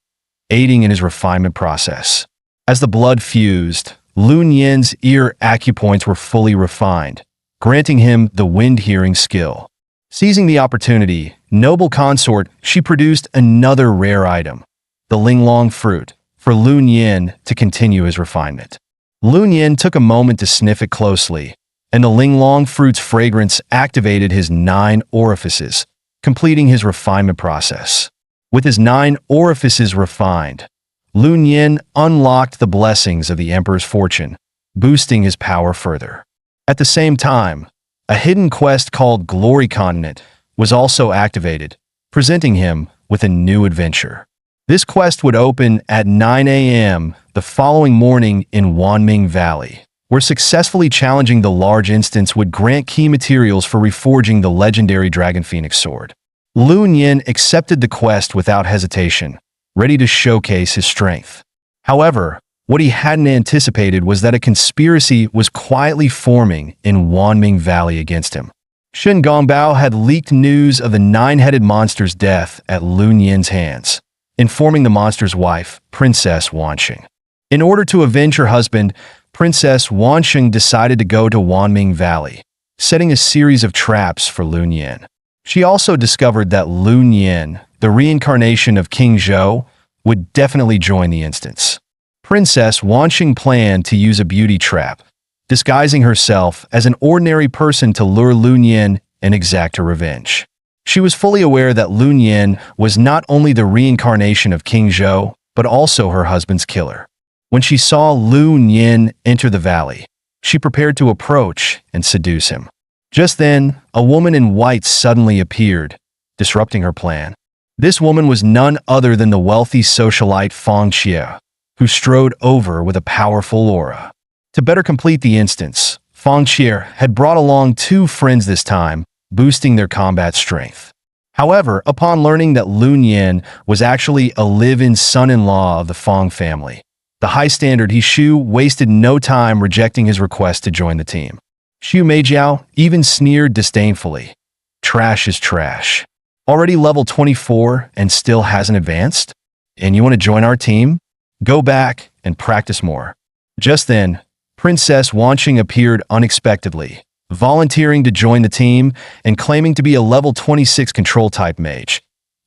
aiding in his refinement process. As the blood fused, Lun Yin's ear acupoints were fully refined, granting him the wind-hearing skill. Seizing the opportunity, noble consort, she produced another rare item, the Linglong fruit, for Lun Yin to continue his refinement. Lun Yin took a moment to sniff it closely, and the Linglong fruit's fragrance activated his 9 orifices, completing his refinement process. With his 9 orifices refined, Lun Yin unlocked the blessings of the Emperor's fortune, boosting his power further. At the same time, a hidden quest called Glory Continent was also activated, presenting him with a new adventure. This quest would open at 9 a.m. the following morning in Wanming Valley, where successfully challenging the large instance would grant key materials for reforging the legendary Dragon Phoenix sword. Lun Yin accepted the quest without hesitation, ready to showcase his strength. However, what he hadn't anticipated was that a conspiracy was quietly forming in Wanming Valley against him. Shen Gongbao had leaked news of the 9-headed monster's death at Lun Yin's hands, informing the monster's wife, Princess Wansheng. In order to avenge her husband, Princess Wansheng decided to go to Wanming Valley, setting a series of traps for Lun Yin. She also discovered that Lun Yin, the reincarnation of King Zhou, would definitely join the instance. Princess Wansheng planned to use a beauty trap, disguising herself as an ordinary person to lure Lun Yin and exact her revenge. She was fully aware that Lun Yin was not only the reincarnation of King Zhou, but also her husband's killer. When she saw Lun Yin enter the valley, she prepared to approach and seduce him. Just then, a woman in white suddenly appeared, disrupting her plan. This woman was none other than the wealthy socialite Fang Xie, who strode over with a powerful aura. To better complete the instance, Fang Xie had brought along 2 friends this time, boosting their combat strength. However, upon learning that Lun Yin was actually a live-in son-in-law of the Fong family, the high standard He Shu wasted no time rejecting his request to join the team. Xu Meijiao even sneered disdainfully. Trash is trash. Already level 24 and still hasn't advanced? And you want to join our team? Go back and practice more. Just then, Princess Wanqing appeared unexpectedly, volunteering to join the team and claiming to be a level 26 control-type mage,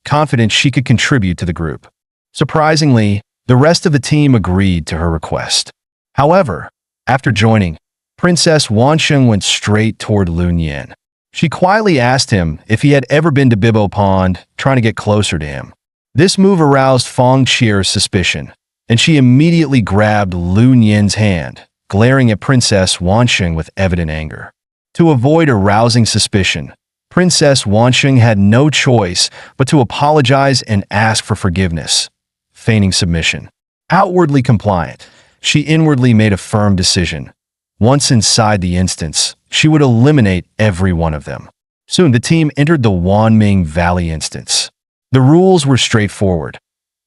confident she could contribute to the group. Surprisingly, the rest of the team agreed to her request. However, after joining, Princess Wanqing went straight toward Lun Yin. She quietly asked him if he had ever been to Bibbo Pond, trying to get closer to him. This move aroused Fong Qie's suspicion, and she immediately grabbed Lun Yin's hand, glaring at Princess Wanqing with evident anger. To avoid arousing suspicion, Princess Wanqing had no choice but to apologize and ask for forgiveness, feigning submission. Outwardly compliant, she inwardly made a firm decision. Once inside the instance, she would eliminate every one of them. Soon the team entered the Wanming Valley instance. The rules were straightforward.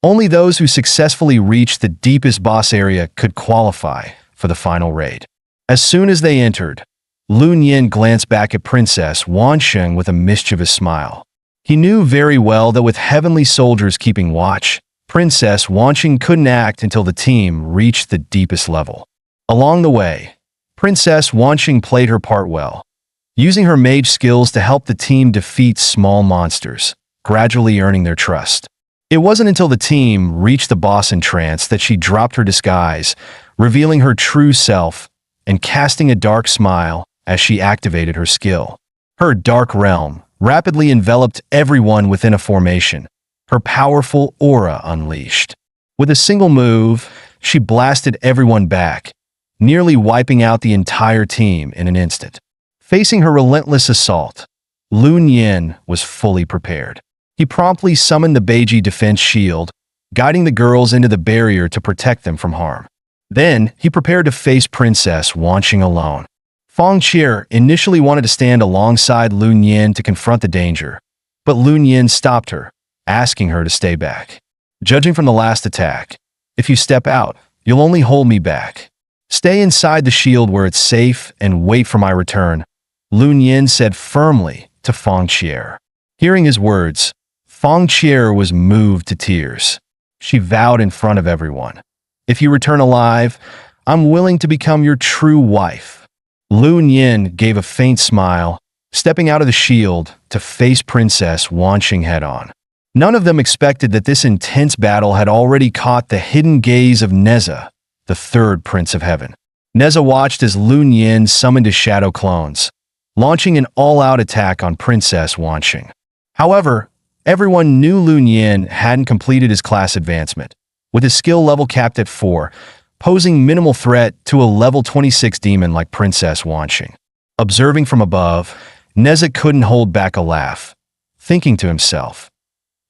Only those who successfully reached the deepest boss area could qualify for the final raid. As soon as they entered, Lun Yin glanced back at Princess Wanqing with a mischievous smile. He knew very well that with heavenly soldiers keeping watch, Princess Wanqing couldn't act until the team reached the deepest level. Along the way, Princess Wanqing played her part well, using her mage skills to help the team defeat small monsters, gradually earning their trust. It wasn't until the team reached the boss entrance that she dropped her disguise, revealing her true self and casting a dark smile as she activated her skill. Her dark realm rapidly enveloped everyone within a formation, her powerful aura unleashed. With a single move, she blasted everyone back, nearly wiping out the entire team in an instant. Facing her relentless assault, Lun Yin was fully prepared. He promptly summoned the Beiji defense shield, guiding the girls into the barrier to protect them from harm. Then, he prepared to face Princess Wanqing alone. Fong Qie initially wanted to stand alongside Lun Yin to confront the danger, but Lun Yin stopped her, asking her to stay back. Judging from the last attack, if you step out, you'll only hold me back. Stay inside the shield where it's safe and wait for my return, Lun Yin said firmly to Fong Qie. Hearing his words, Fong Qie was moved to tears. She vowed in front of everyone, if you return alive, I'm willing to become your true wife. Lun Yin gave a faint smile, stepping out of the shield to face Princess Wanqing head-on. None of them expected that this intense battle had already caught the hidden gaze of Neza, the third Prince of Heaven. Neza watched as Lun Yin summoned his shadow clones, launching an all-out attack on Princess Wanqing. However, everyone knew Lun Yin hadn't completed his class advancement, with his skill level capped at 4, posing minimal threat to a level 26 demon like Princess Wanqing. Observing from above, Neza couldn't hold back a laugh, thinking to himself,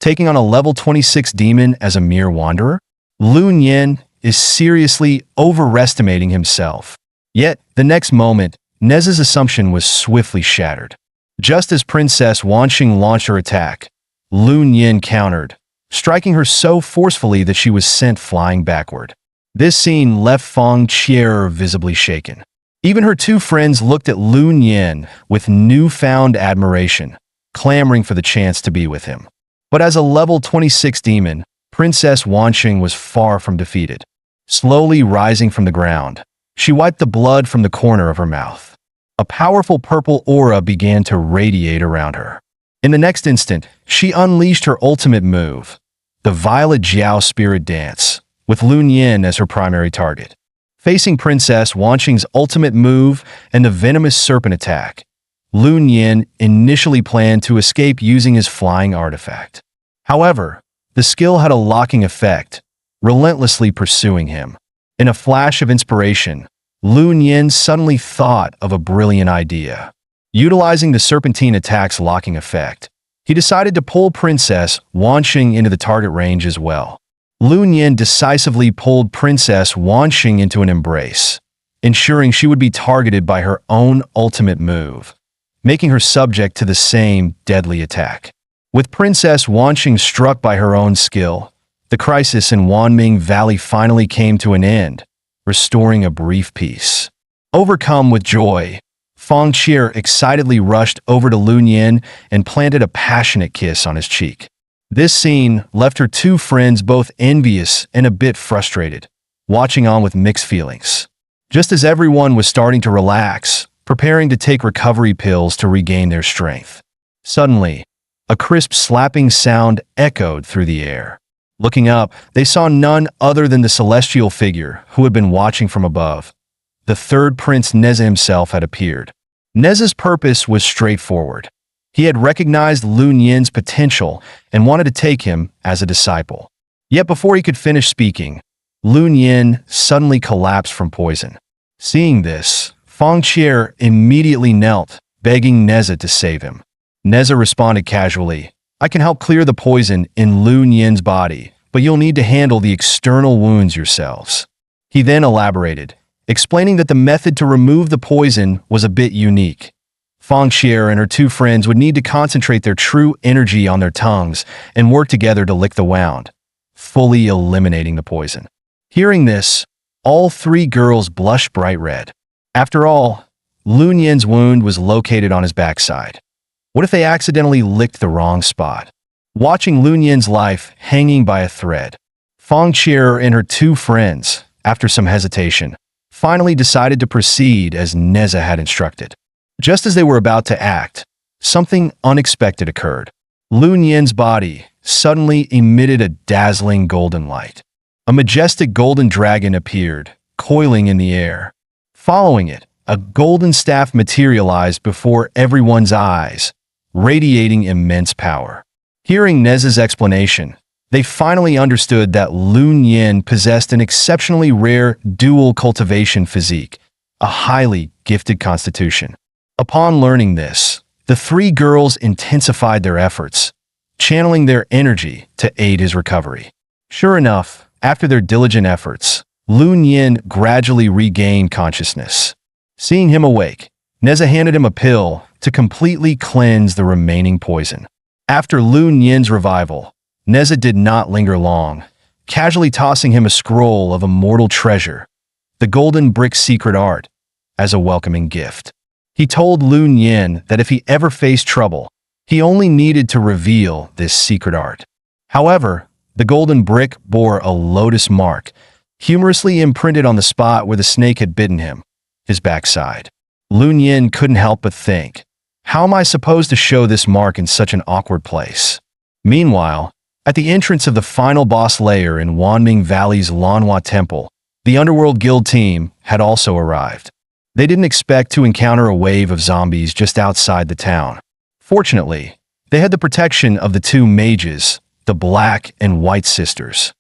taking on a level 26 demon as a mere wanderer? Lun Yin is seriously overestimating himself. Yet, the next moment, Neza's assumption was swiftly shattered. Just as Princess Wanqing launched her attack, Lun Yin countered, striking her so forcefully that she was sent flying backward. This scene left Fong Qie visibly shaken. Even her two friends looked at Lun Yin with newfound admiration, clamoring for the chance to be with him. But as a level 26 demon, Princess Wanqing was far from defeated. Slowly rising from the ground, she wiped the blood from the corner of her mouth. A powerful purple aura began to radiate around her. In the next instant, she unleashed her ultimate move, the Violet Jiao Spirit Dance, with Lun Yin as her primary target. Facing Princess Wanqing's ultimate move and the venomous serpent attack, Lun Yin initially planned to escape using his flying artifact. However, the skill had a locking effect, relentlessly pursuing him. In a flash of inspiration, Lun Yin suddenly thought of a brilliant idea. Utilizing the serpentine attack's locking effect, he decided to pull Princess Wanqing into the target range as well. Lun Yin decisively pulled Princess Wanqing into an embrace, ensuring she would be targeted by her own ultimate move. making her subject to the same deadly attack. With Princess Wanqing struck by her own skill, the crisis in Wanming Valley finally came to an end, restoring a brief peace. Overcome with joy, Feng Qier excitedly rushed over to Lun Yin and planted a passionate kiss on his cheek. This scene left her two friends both envious and a bit frustrated, watching on with mixed feelings. Just as everyone was starting to relax, preparing to take recovery pills to regain their strength, suddenly, a crisp slapping sound echoed through the air. Looking up, they saw none other than the celestial figure who had been watching from above. The third Prince Neza himself had appeared. Neza's purpose was straightforward. He had recognized Lun Yin's potential and wanted to take him as a disciple. Yet before he could finish speaking, Lun Yin suddenly collapsed from poison. Seeing this, Feng Qier immediately knelt, begging Neza to save him. Neza responded casually, "I can help clear the poison in Lun Yin's body, but you'll need to handle the external wounds yourselves." He then elaborated, explaining that the method to remove the poison was a bit unique. Feng Qier and her two friends would need to concentrate their true energy on their tongues and work together to lick the wound, fully eliminating the poison. Hearing this, all three girls blushed bright red. After all, Lun Yin's wound was located on his backside. What if they accidentally licked the wrong spot? Watching Lun Yin's life hanging by a thread, Feng Qier and her two friends, after some hesitation, finally decided to proceed as Neza had instructed. Just as they were about to act, something unexpected occurred. Lun Yin's body suddenly emitted a dazzling golden light. A majestic golden dragon appeared, coiling in the air. Following it, a golden staff materialized before everyone's eyes, radiating immense power. Hearing Neza's explanation, they finally understood that Lun Yin possessed an exceptionally rare dual cultivation physique, a highly gifted constitution. Upon learning this, the three girls intensified their efforts, channeling their energy to aid his recovery. Sure enough, after their diligent efforts, Lun Yin gradually regained consciousness. Seeing him awake, Neza handed him a pill to completely cleanse the remaining poison. After Lun Yin's revival, Neza did not linger long, casually tossing him a scroll of immortal treasure, the golden brick secret art, as a welcoming gift. He told Lun Yin that if he ever faced trouble, he only needed to reveal this secret art. However, the golden brick bore a lotus mark, humorously imprinted on the spot where the snake had bitten him, his backside. Lun Yin couldn't help but think, how am I supposed to show this mark in such an awkward place? Meanwhile, at the entrance of the final boss layer in Wanming Valley's Lanhua Temple, the Underworld Guild team had also arrived. They didn't expect to encounter a wave of zombies just outside the town. Fortunately, they had the protection of the two mages, the Black and White Sisters.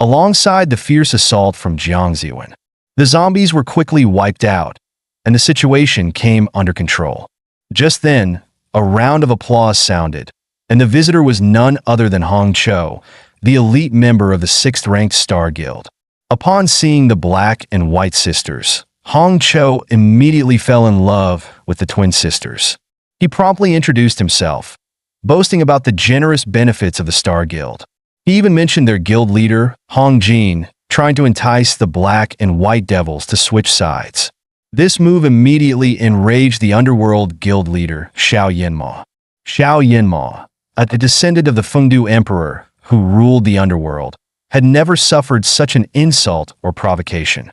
Alongside the fierce assault from Jiangxiwen, the zombies were quickly wiped out, and the situation came under control. Just then, a round of applause sounded, and the visitor was none other than Hong Cho, the elite member of the 6th-ranked Star Guild. Upon seeing the Black and White Sisters, Hong Cho immediately fell in love with the twin sisters. He promptly introduced himself, boasting about the generous benefits of the Star Guild. He even mentioned their guild leader, Hong Jin, trying to entice the Black and White Devils to switch sides. This move immediately enraged the Underworld Guild leader, Xiao Yinma. Xiao Yinma, a descendant of the Fengdu Emperor who ruled the Underworld, had never suffered such an insult or provocation.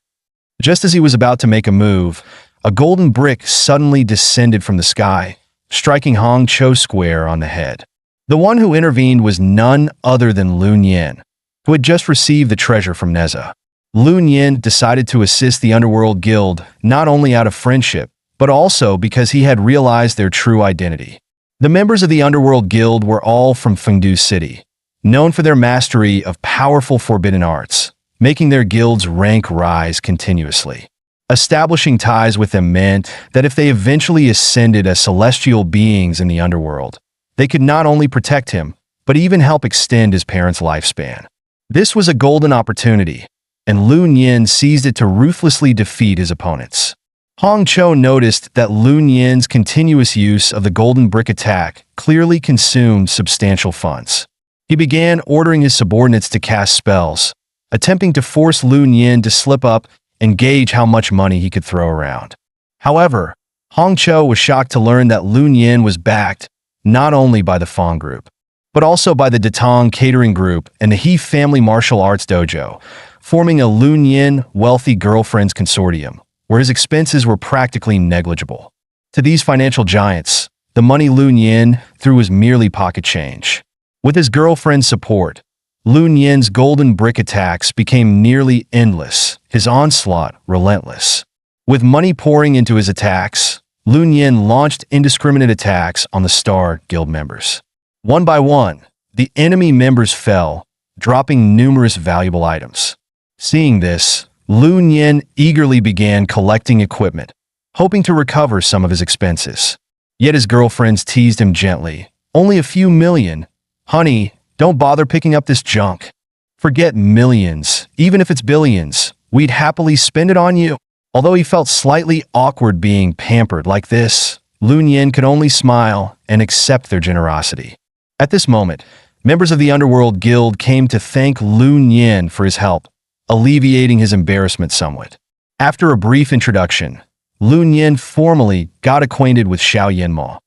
Just as he was about to make a move, a golden brick suddenly descended from the sky, striking Hong Cho square on the head. The one who intervened was none other than Lun Yin, who had just received the treasure from Neza. Lun Yin decided to assist the Underworld Guild not only out of friendship, but also because he had realized their true identity. The members of the Underworld Guild were all from Fengdu City, known for their mastery of powerful forbidden arts, making their guild's rank rise continuously. Establishing ties with them meant that if they eventually ascended as celestial beings in the underworld, they could not only protect him, but even help extend his parents' lifespan. This was a golden opportunity, and Lun Yin seized it to ruthlessly defeat his opponents. Hong Cho noticed that Lun Yin's continuous use of the golden brick attack clearly consumed substantial funds. He began ordering his subordinates to cast spells, attempting to force Lun Yin to slip up and gauge how much money he could throw around. However, Hong Cho was shocked to learn that Lun Yin was backed not only by the Fong Group, but also by the Datong Catering Group and the He Family Martial Arts Dojo, forming a Lun Yin Wealthy Girlfriends Consortium, where his expenses were practically negligible. To these financial giants, the money Lun Yin threw was merely pocket change. With his girlfriend's support, Lun Yin's golden brick attacks became nearly endless, his onslaught relentless. With money pouring into his attacks, Lun Yin launched indiscriminate attacks on the Star Guild members. One by one, the enemy members fell, dropping numerous valuable items. Seeing this, Lun Yin eagerly began collecting equipment, hoping to recover some of his expenses. Yet his girlfriends teased him gently. "Only a few million. Honey, don't bother picking up this junk. Forget millions, even if it's billions. We'd happily spend it on you." Although he felt slightly awkward being pampered like this, Lun Yin could only smile and accept their generosity. At this moment, members of the Underworld Guild came to thank Lun Yin for his help, alleviating his embarrassment somewhat. After a brief introduction, Lun Yin formally got acquainted with Xiao Yinma,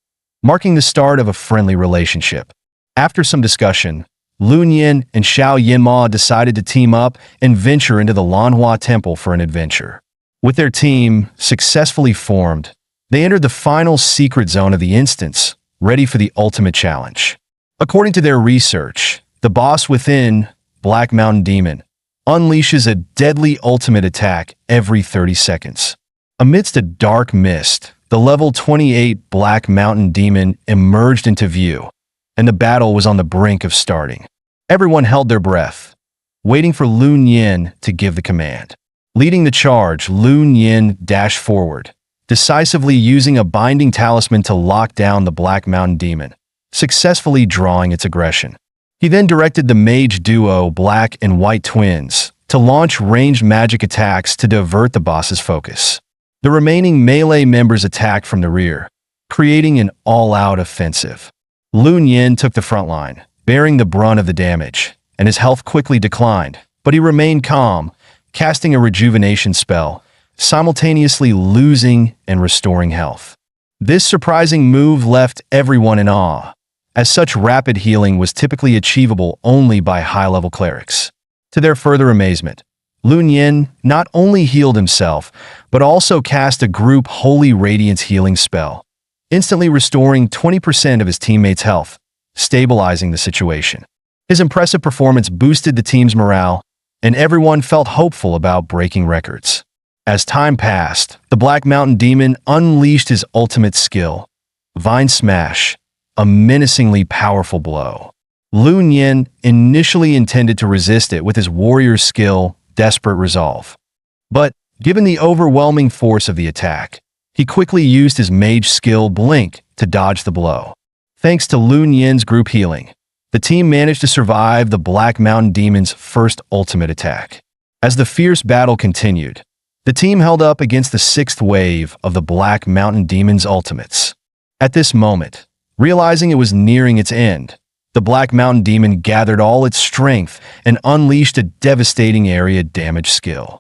marking the start of a friendly relationship. After some discussion, Lun Yin and Xiao Yinma decided to team up and venture into the Lanhua Temple for an adventure. With their team successfully formed, they entered the final secret zone of the instance, ready for the ultimate challenge. According to their research, the boss within, Black Mountain Demon, unleashes a deadly ultimate attack every 30 seconds. Amidst a dark mist, the level 28 Black Mountain Demon emerged into view, and the battle was on the brink of starting. Everyone held their breath, waiting for Lun Yin to give the command. Leading the charge, Lun Yin dashed forward, decisively using a binding talisman to lock down the Black Mountain Demon, successfully drawing its aggression. He then directed the mage duo Black and White Twins to launch ranged magic attacks to divert the boss's focus. The remaining melee members attacked from the rear, creating an all-out offensive. Lun Yin took the front line, bearing the brunt of the damage, and his health quickly declined, but he remained calm, casting a rejuvenation spell, simultaneously losing and restoring health. This surprising move left everyone in awe, as such rapid healing was typically achievable only by high-level clerics. To their further amazement, Lun Yin not only healed himself, but also cast a group Holy Radiance healing spell, instantly restoring 20% of his teammates' health, stabilizing the situation. His impressive performance boosted the team's morale, and everyone felt hopeful about breaking records. As time passed, the Black Mountain Demon unleashed his ultimate skill, Vine Smash, a menacingly powerful blow. Lun Yin initially intended to resist it with his warrior's skill, Desperate Resolve. But, given the overwhelming force of the attack, he quickly used his mage skill, Blink, to dodge the blow. Thanks to Lun Yin's group healing, the team managed to survive the Black Mountain Demon's first ultimate attack. As the fierce battle continued, the team held up against the sixth wave of the Black Mountain Demon's ultimates. At this moment, realizing it was nearing its end, the Black Mountain Demon gathered all its strength and unleashed a devastating area damage skill.